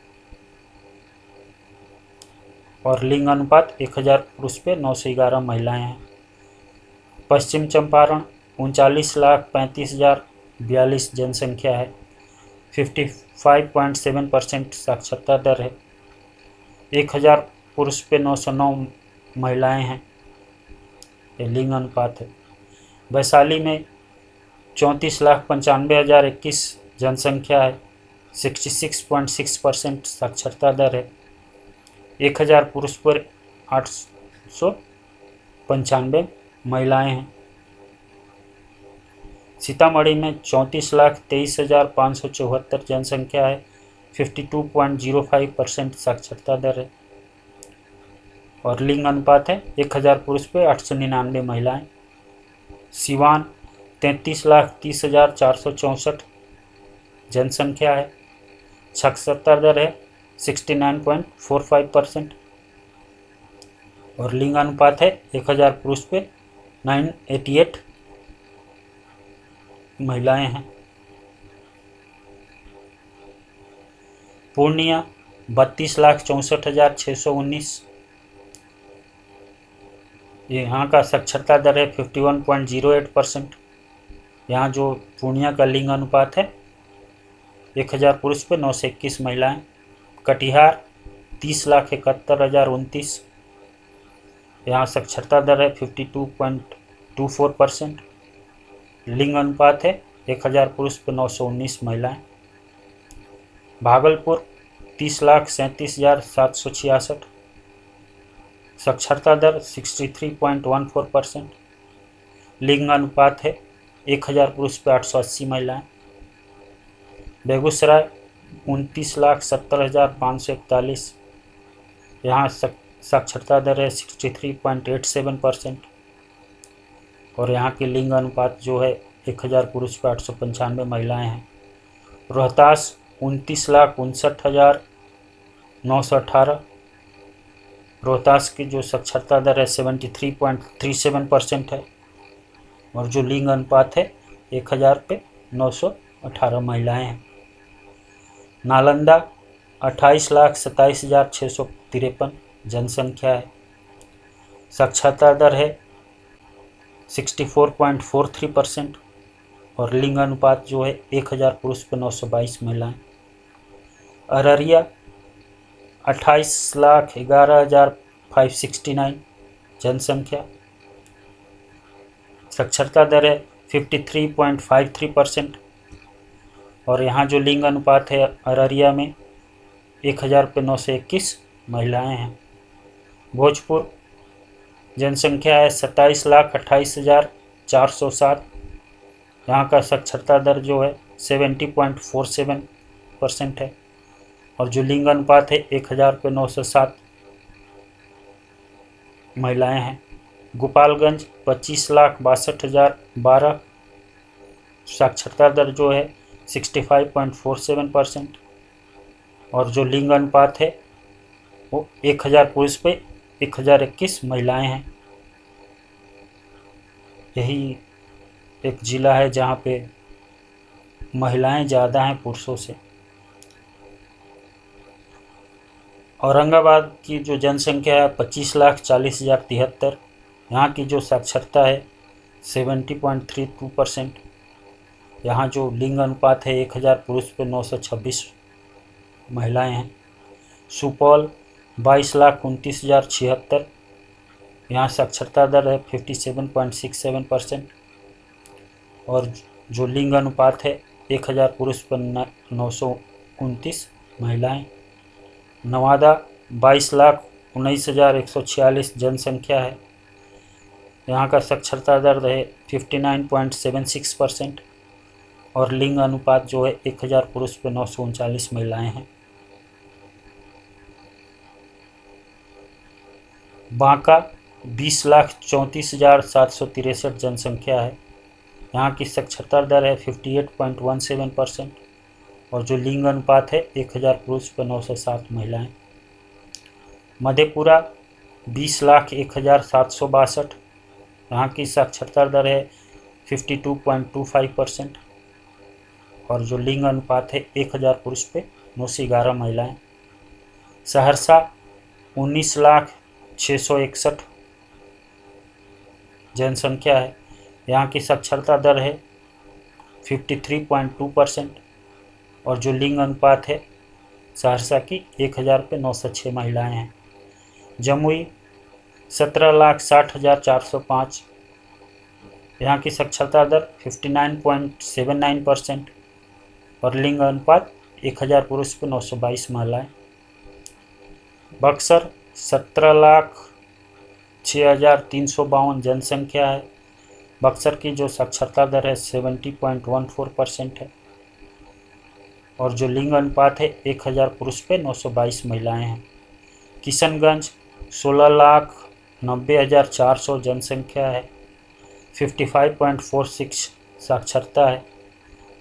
S1: और लिंग अनुपात 1000 पुरुष पे 911 महिलाएं हैं। पश्चिम चंपारण 39,35,042 जनसंख्या है, 55.7% साक्षरता दर है। 1000 पुरुष पे 909 महिलाएं हैं, ये लिंग अनुपात है। वैशाली में 34,95,021 जनसंख्या है, 66.6% साक्षरता दर है। 1000 पुरुष पर 895 महिलाएं हैं। सीतामढ़ी में 34,23,574 जनसंख्या है, 52.05% साक्षरता दर है। और लिंग अनुपात है 1000 पुरुष पे 899 महिलाएं। सिवान 33,30,464 जनसंख्या है, साक्षरता दर है 69.45%। और लिंग अनुपात है 1000 पुरुष पे 988 महिलाएं हैं। पूर्णिया 32,64,619, यहाँ का साक्षरता दर है 51.08%। यहाँ जो पूर्णिया का लिंग अनुपात है 1000 पुरुष पे 921 महिलाएं। कटिहार 30,71,029, यहाँ साक्षरता दर है 52.24%। लिंग अनुपात है 1000 पुरुष पे 919 महिलाएं। भागलपुर 30,37,766, साक्षरता दर 63.14%। लिंग अनुपात है 1000 पुरुष पे 880 महिलाएं। बेगूसराय 29,70,541, यहाँ साक्षरता दर है 63.87%। और यहाँ के लिंग अनुपात जो है 1000 पुरुष पे 895 महिलाएं हैं। रोहतास 29,59,918, रोहतास की जो साक्षरता दर है 73.37% है। और जो लिंग अनुपात है 1000 पे 918 महिलाएं हैं। नालंदा 28,27,653 जनसंख्या है, साक्षरता दर है 64.43%। और लिंग अनुपात जो है 1000 पुरुष पे 922 महिलाएं। अररिया 28,11,569 जनसंख्या, साक्षरता दर है 53.53%। और यहाँ जो लिंग अनुपात है अररिया में 1000 पे 921 महिलाएं हैं। भोजपुर जनसंख्या है 27,28,407, यहाँ का साक्षरता दर जो है 70.47% है। और जो लिंग अनुपात है 1000 पे 907 महिलाएं हैं। गोपालगंज 25,62,012, साक्षरता दर जो है 65.47%। और जो लिंग अनुपात है वो 1000 पुरुष पे 1021 महिलाएं हैं। यही एक ज़िला है जहाँ पे महिलाएं ज़्यादा हैं पुरुषों से। औरंगाबाद की जो जनसंख्या है 25,40,073, यहाँ की जो साक्षरता है 70.32%। यहाँ जो लिंग अनुपात है 1000 पुरुष पे 926 महिलाएं हैं। सुपौल 22,29,076, यहाँ साक्षरता दर है 57.67%। और जो लिंग अनुपात है 1000 पुरुष पर 929 महिलाएं। नवादा 22,19,146 जनसंख्या है, यहाँ का साक्षरता दर है 59.76%। और लिंग अनुपात जो है 1000 पुरुष पे 939 महिलाएं हैं। बांका 20,34,763 जनसंख्या है। यहाँ की साक्षरता दर है 58.17% और जो लिंग अनुपात है 1000 पुरुष पर 907 महिलाएं। मधेपुरा 20,01,762, यहाँ की साक्षरता दर है 52.25% और जो लिंग अनुपात है 1000 पुरुष पे 911 महिलाएं। सहरसा 19,0661 जनसंख्या है। यहाँ की साक्षरता दर है 53.2% और जो लिंग अनुपात है सहरसा की 1000 पे 906 महिलाएं हैं। जमुई 17,60,405, यहाँ की साक्षरता दर 59.79% और लिंग अनुपात 1000 पुरुष पे 922 महिलाएं। बक्सर 17,06,352 जनसंख्या है। बक्सर की जो साक्षरता दर है 70.14% है और जो लिंग अनुपात है 1000 पुरुष पे 922 महिलाएं हैं। किशनगंज 16,90,400 जनसंख्या है, 55.46 साक्षरता है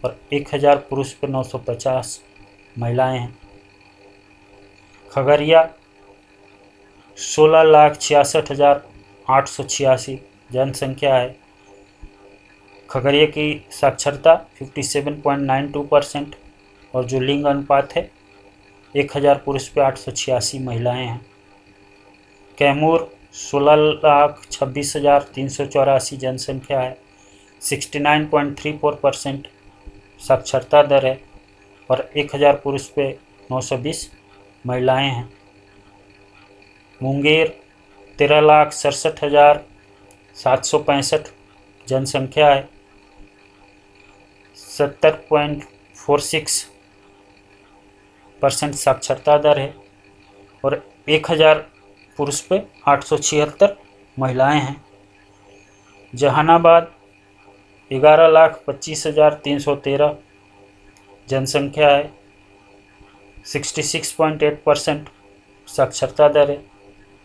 S1: और 1000 पुरुष पे 950 महिलाएं हैं। खगड़िया 16,66,886 जनसंख्या है। खगड़िया की साक्षरता 57.92% और जो लिंग अनुपात है 1000 पुरुष पे 886 महिलाएं हैं। कैमूर 16,26,384 जनसंख्या है, 69.34% साक्षरता दर है और 1000 पुरुष पे 920 महिलाएं हैं। मुंगेर 13,67,765 जनसंख्या है, 70.46% साक्षरता दर है और 1000 पुरुष पे 876 महिलाएं हैं। जहानाबाद 11,25,313 जनसंख्या है, 66.8% साक्षरता दर है,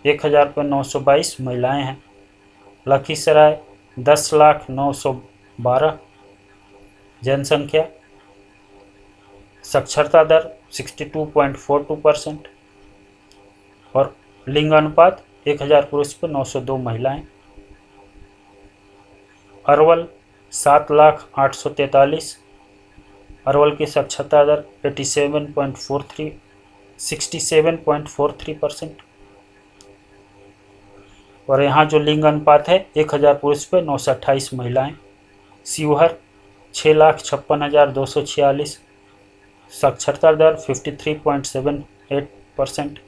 S1: 1000 पर 922 महिलाएं हैं। लखीसराय 10,09,12 जनसंख्या, साक्षरता दर 62.42% और लिंग अनुपात 1000 पुरुष पर 902 महिलाएं। अरवल 7,08,43, अरवल की साक्षरता दर 67.43% और यहाँ जो लिंग अनुपात है 1000 पुरुष पे 928 महिलाएं। शिवहर 6,56,246, साक्षरता दर 53.78%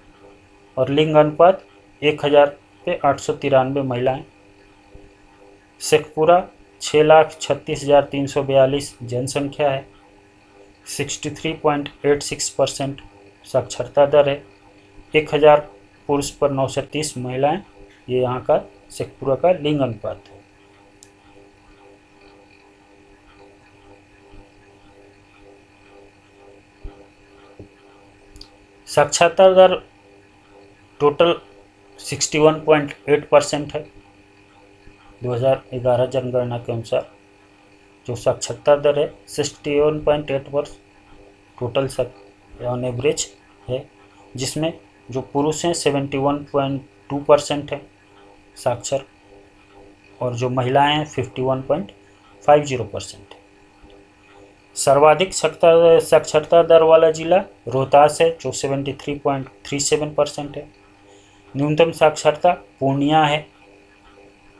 S1: और लिंग अनुपात 1000 पे 893 महिलाएं। शेखपुरा 6,36,342 जनसंख्या है, 63.86% साक्षरता दर है, 1000 पुरुष पर 930 महिलाएं। ये यहाँ का शेखपुरा का लिंग अनुपात है। साक्षरता दर टोटल 61.8% है 2011 जनगणना के अनुसार। जो साक्षरता दर है 61.8% टोटल ऑन एवरेज है, जिसमें जो पुरुष हैं 71.2% है साक्षर और जो महिलाएं हैं 51.50% है। सर्वाधिक साक्षरता दर वाला जिला रोहतास है जो 73.37% है। न्यूनतम साक्षरता पूर्णिया है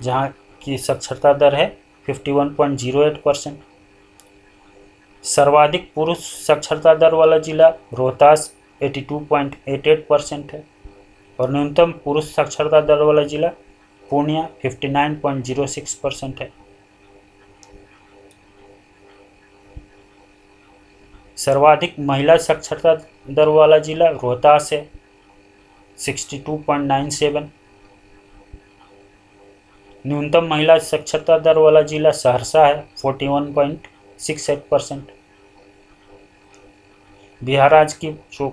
S1: जहाँ की साक्षरता दर है 51.08%। सर्वाधिक पुरुष साक्षरता दर वाला जिला रोहतास 82.88% है और न्यूनतम पुरुष साक्षरता दर वाला जिला पूर्णिया 59.06% है। सर्वाधिक महिला साक्षरता दर वाला जिला रोहतास है 62.97। न्यूनतम महिला साक्षरता दर वाला जिला सहरसा है 41.9 6-8%। बिहार राज्य की जो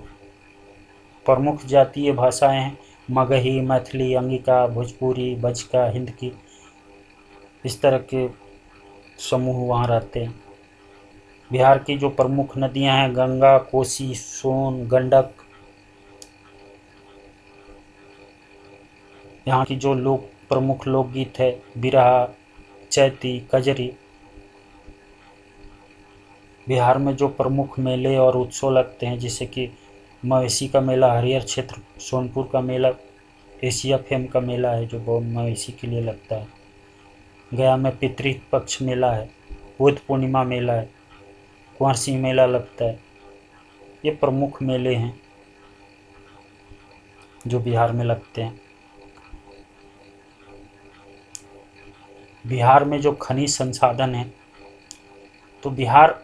S1: प्रमुख जातीय भाषाएं हैं, मगही, मैथिली, अंगिका, भोजपुरी, बजका, हिंदकी, इस तरह के समूह वहाँ रहते हैं। बिहार की जो प्रमुख नदियां हैं, गंगा, कोसी, सोन, गंडक। यहाँ की जो प्रमुख लोकगीत है, बिरहा, चैती, कजरी। बिहार में जो प्रमुख मेले और उत्सव लगते हैं, जैसे कि मवेशी का मेला, हरिहर क्षेत्र सोनपुर का मेला एशिया फेम का मेला है जो बहुत मवेशी के लिए लगता है। गया में पितृपक्ष मेला है, बुद्ध पूर्णिमा मेला है, कुंवर सिंह मेला लगता है। ये प्रमुख मेले हैं जो बिहार में लगते हैं। बिहार में जो खनिज संसाधन है, तो बिहार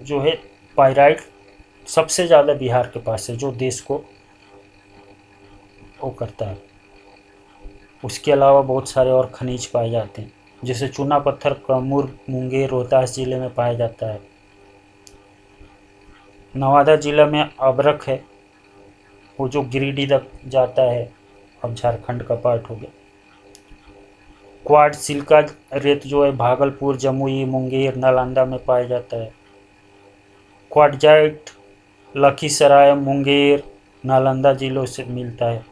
S1: जो है पाइराइट सबसे ज़्यादा बिहार के पास है, जो देश को वो करता है। उसके अलावा बहुत सारे और खनिज पाए जाते हैं, जैसे चूना पत्थर कैमूर, मुंगेर, रोहतास जिले में पाया जाता है। नवादा जिला में अबरख है, वो जो गिरिडीह तक जाता है, अब झारखंड का पार्ट हो गया। क्वाड सिल्का रेत जो है भागलपुर, जमुई, मुंगेर, नालंदा में पाया जाता है। क्वाडजाइट लखीसराय, मुंगेर, नालंदा जिलों से मिलता है।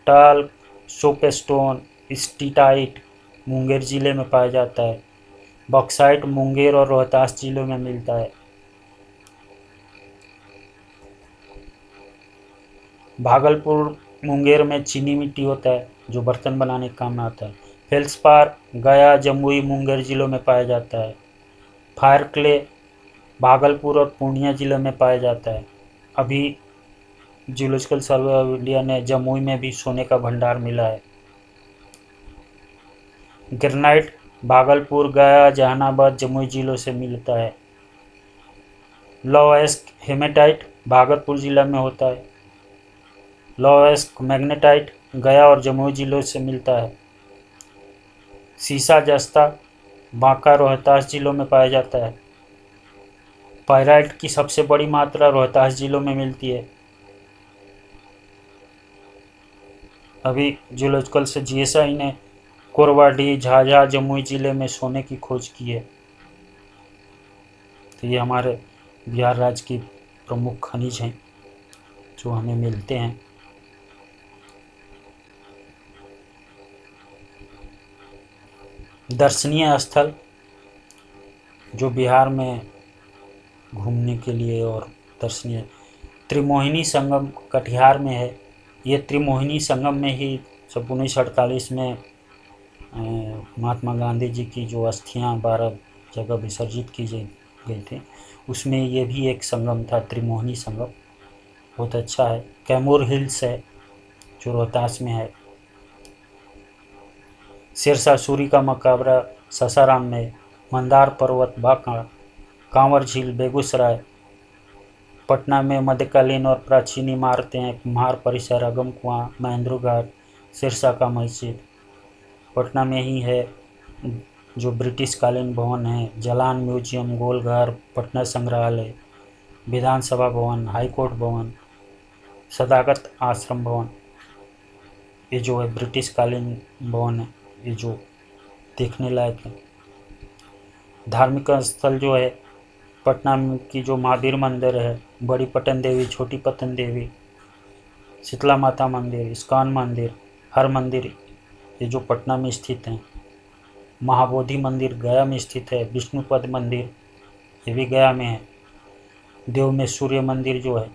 S1: टाल, सोपस्टोन, स्टीटाइट मुंगेर जिले में पाया जाता है। बॉक्साइट मुंगेर और रोहतास जिलों में मिलता है। भागलपुर, मुंगेर में चीनी मिट्टी होता है जो बर्तन बनाने के काम में आता है। फेल्सपार गया, जमुई, मुंगेर जिलों में पाया जाता है। फायर क्ले भागलपुर और पूर्णिया जिलों में पाया जाता है। अभी जियोलॉजिकल सर्वे ऑफ इंडिया ने जमुई में भी सोने का भंडार मिला है। ग्रेनाइट भागलपुर, गया, जहानाबाद, जमुई जिलों से मिलता है। लॉएस्ट हेमेटाइट भागलपुर जिला में होता है। लॉएस्ट मैग्नेटाइट गया और जमुई जिलों से मिलता है। सीसा जस्ता बांका, रोहतास जिलों में पाया जाता है। पाइराइट की सबसे बड़ी मात्रा रोहतास जिलों में मिलती है। अभी जियोलॉजिकल से जीएसआई ने कोरवाडी, झाझा, जमुई जिले में सोने की खोज की है। तो ये हमारे बिहार राज्य की प्रमुख खनिज हैं जो हमें मिलते हैं। दर्शनीय स्थल जो बिहार में घूमने के लिए और दर्शनीय, त्रिमोहिनी संगम कटिहार में है। ये त्रिमोहिनी संगम में ही 1948 में महात्मा गांधी जी की जो अस्थियां 12 जगह विसर्जित की गई थी, उसमें ये भी एक संगम था, त्रिमोहिनी संगम। बहुत अच्छा है। कैमूर हिल्स है जो रोहतास में है। शेरशाह सूरी का मकबरा सासाराम में। मंदार पर्वत बांका। कांवर झील बेगूसराय। पटना में मध्यकालीन और प्राचीन इमारतें हैं, कुम्हार परिसर, अगम कुआं, महेंद्र घाट, शेरशाह का मस्जिद। पटना में ही है जो ब्रिटिश कालीन भवन है, जलान म्यूजियम, गोलघर, पटना संग्रहालय, विधानसभा भवन, हाईकोर्ट भवन, सदाकत आश्रम भवन। ये जो है ब्रिटिश कालीन भवन है, ये जो देखने लायक है। धार्मिक स्थल जो है पटना की जो महावीर मंदिर है, बड़ी पटन देवी, छोटी पटन देवी, शीतला माता मंदिर, इस्कॉन मंदिर, हर मंदिर, ये जो पटना में स्थित हैं। महाबोधि मंदिर गया में स्थित है। विष्णुपद मंदिर ये भी गया में है। देव में सूर्य मंदिर जो है,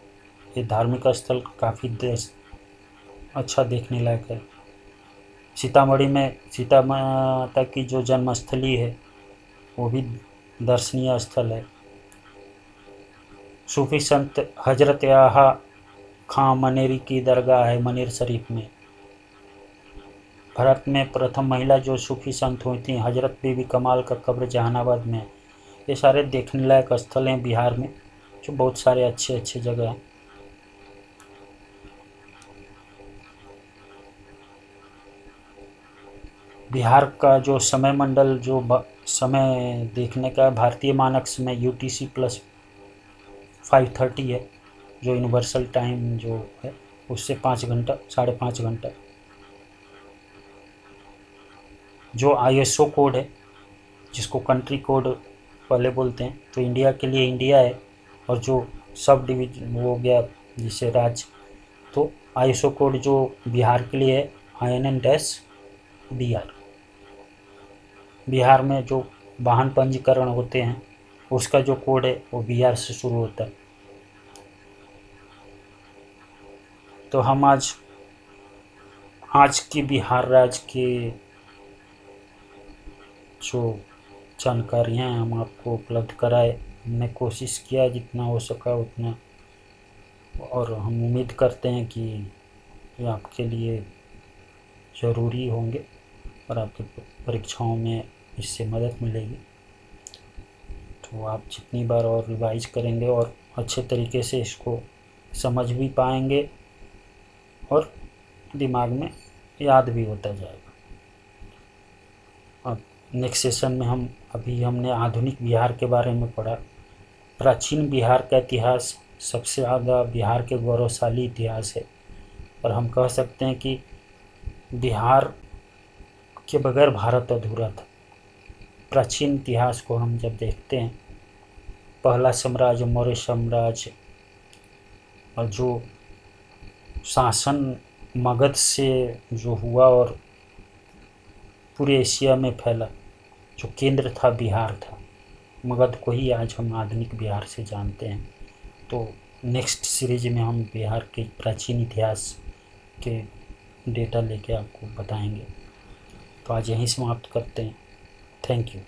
S1: ये धार्मिक स्थल काफ़ी अच्छा देखने लायक है। सीतामढ़ी में सीता माता की जो जन्मस्थली है वो भी दर्शनीय स्थल है। सूफी संत हजरत याहा खां मनेरी की दरगाह है मनेर शरीफ में। भारत में प्रथम महिला जो सूफी संत हुई थी हजरत बीबी कमाल का कब्र जहानाबाद में। ये सारे देखने लायक स्थल हैं बिहार में, जो बहुत सारे अच्छे अच्छे जगह हैं। बिहार का जो समय मंडल जो समय देखने का भारतीय मानक समय UTC प्लस 5:30 है, जो यूनिवर्सल टाइम जो है उससे 5 घंटा 5.5 घंटा। जो ISO कोड है, जिसको कंट्री कोड पहले बोलते हैं, तो इंडिया के लिए इंडिया है, और जो सब डिवीजन वो हो गया जिसे राज्य, तो ISO कोड जो बिहार के लिए है INN-BR। बिहार में जो वाहन पंजीकरण होते हैं उसका जो कोड है वो BR से शुरू होता है। तो हम आज की बिहार राज्य के जो जानकारियाँ हैं हम आपको उपलब्ध कराए। हमने कोशिश किया जितना हो सका उतना, और हम उम्मीद करते हैं कि ये आपके लिए ज़रूरी होंगे और आपकी परीक्षाओं में इससे मदद मिलेगी। तो आप जितनी बार और रिवाइज करेंगे और अच्छे तरीके से इसको समझ भी पाएंगे और दिमाग में याद भी होता जाएगा। अब नेक्स्ट सेशन में हमने आधुनिक बिहार के बारे में पढ़ा। प्राचीन बिहार का इतिहास सबसे ज़्यादा बिहार के गौरवशाली इतिहास है, और हम कह सकते हैं कि बिहार के बगैर भारत अधूरा था। प्राचीन इतिहास को हम जब देखते हैं, पहला साम्राज्य मौर्य साम्राज्य, और जो शासन मगध से जो हुआ और पूरे एशिया में फैला, जो केंद्र था बिहार था। मगध को ही आज हम आधुनिक बिहार से जानते हैं। तो नेक्स्ट सीरीज में हम बिहार के प्राचीन इतिहास के डेटा लेके आपको बताएंगे। तो आज यहीं समाप्त करते हैं। Thank you.